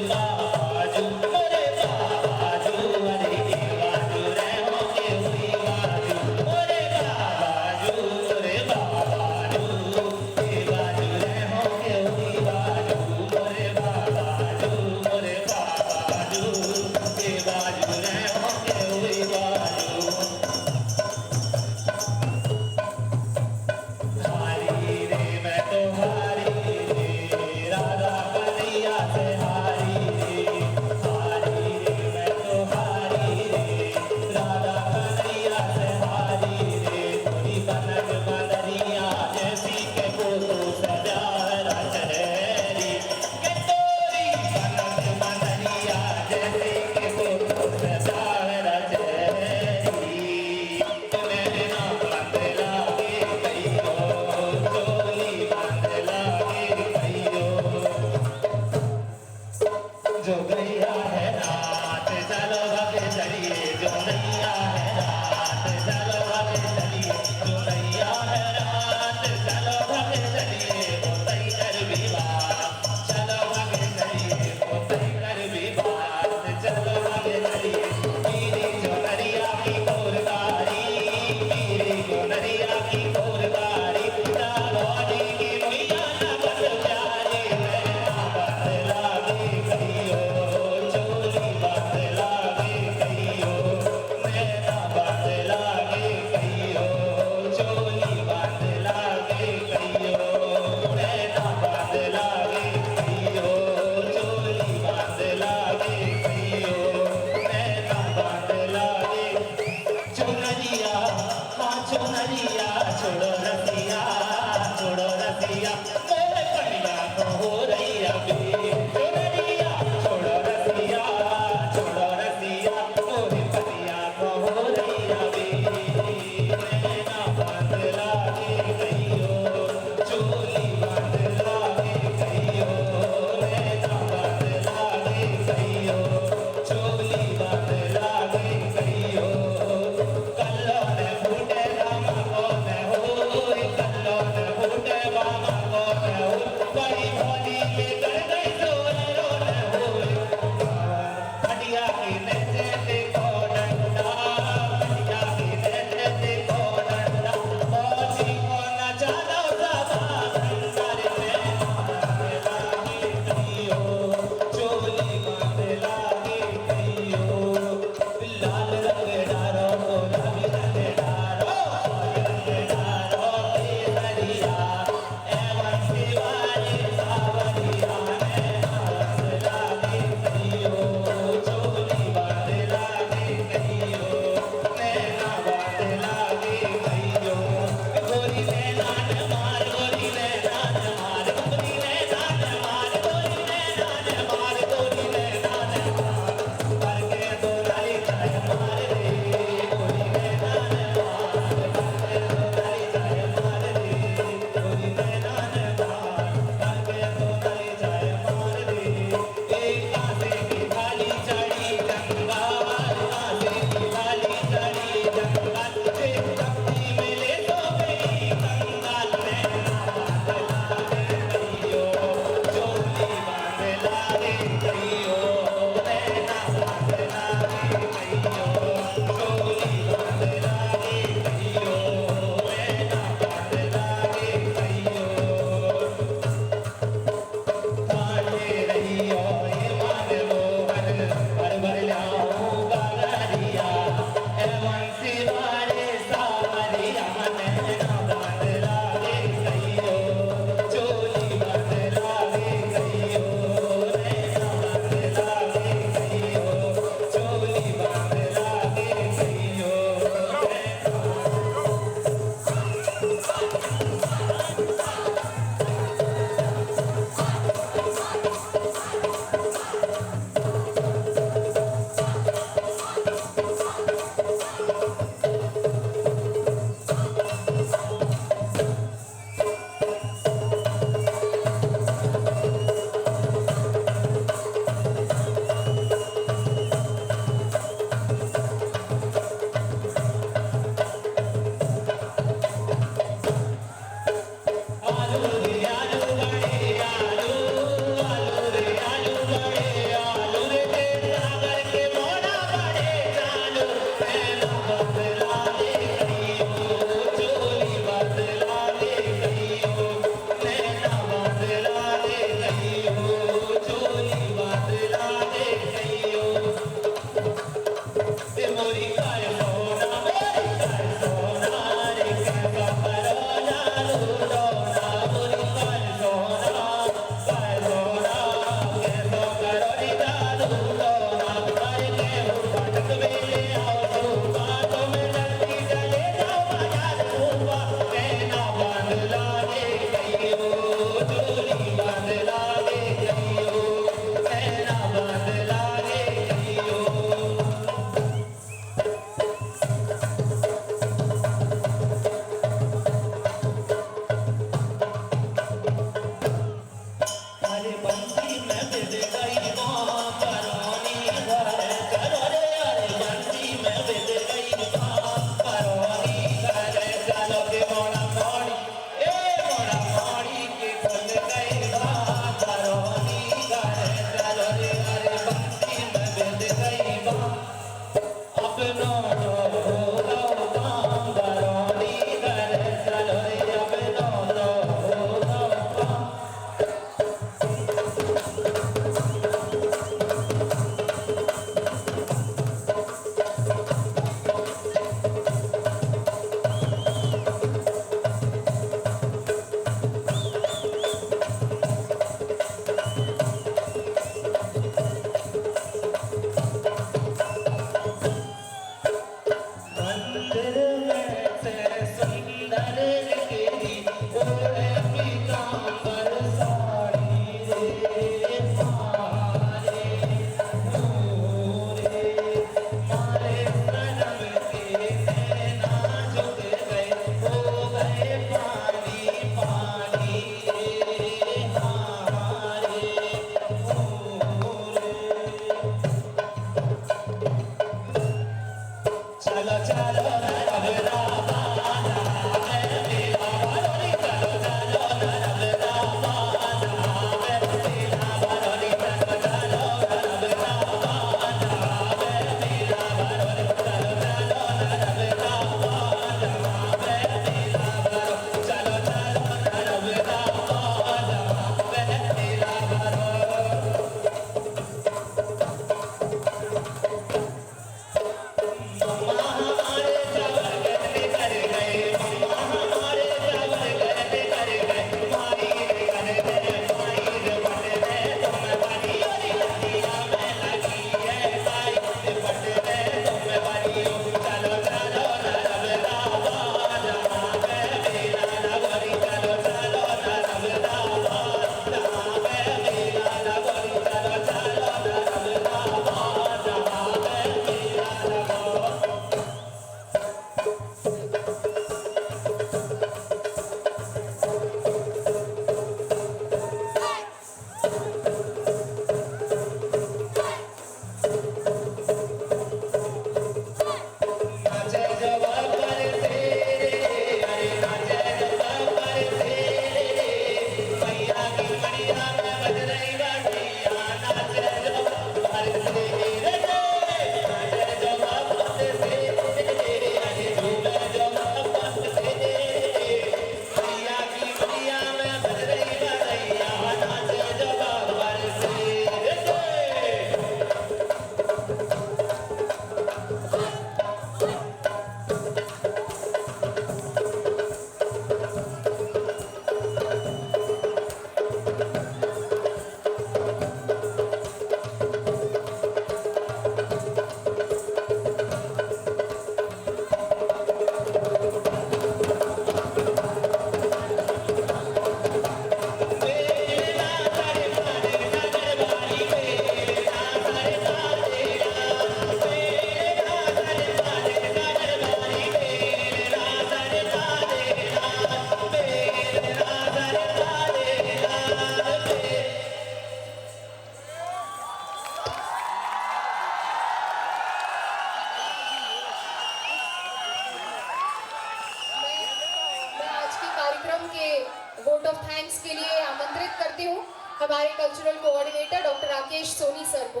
हमारे cultural coordinator doctor Rakesh Soni sir को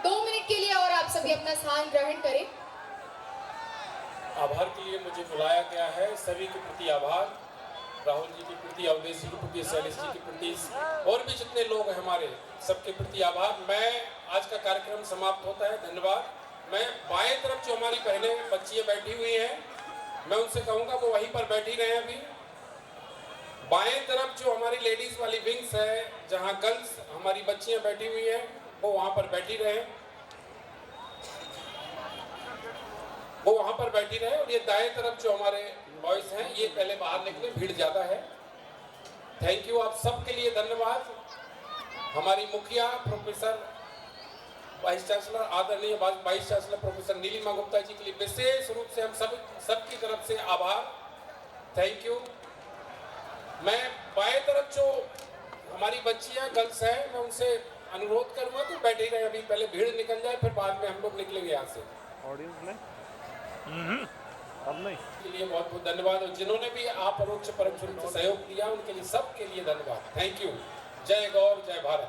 2 मिनट के लिए और आप सभी अपना स्थान ग्रहण करें। आभार के लिए मुझे बुलाया गया है, सभी के प्रति आभार, राहुल जी के प्रति, अवधेश जी के प्रति, शैलेश जी के प्रति और भी जितने लोग हैं हमारे सबके प्रति आभार। मैं आज का कार्यक्रम समाप्त होता है, धन्यवाद। मैं बाएं तरफ जो हमारी बहनें बच्चियां बैठी हुई हैं, मैं उनसे कहूंगा वो वहीं पर बैठी रहे अभी। बाएं तरफ जो हमारी लेडीज वाली विंग्स है, जहां गर्ल्स हमारी बच्चियां बैठी हुई हैं, वो वहां पर बैठी रहे, वो वहां पर बैठी रहे। और ये दाएं तरफ जो हमारे बॉयज हैं, ये पहले बाहर निकले, भीड़ ज्यादा है। थैंक यू, आप सबके लिए धन्यवाद। हमारी मुखिया प्रोफेसर वाइस चांसलर, आदरणीय vice chancellor professor Neelima Gupta ji के लिए विशेष रूप से हम सबकी तरफ से आभार, थैंक यू। मैं बाएं तरफ जो हमारी बच्चियां गर्ल्स हैं, मैं उनसे अनुरोध करूंगा कि बैठे रहे अभी, पहले भीड़ निकल जाए, फिर बाद में हम लोग निकलेंगे यहाँ से। ऑडियंस में अब नहीं के लिए बहुत बहुत धन्यवाद, और जिन्होंने भी अपरोक्ष परोक्ष रूप से सहयोग दिया उनके लिए सबके लिए धन्यवाद, थैंक यू। जय गौर, जय भारत।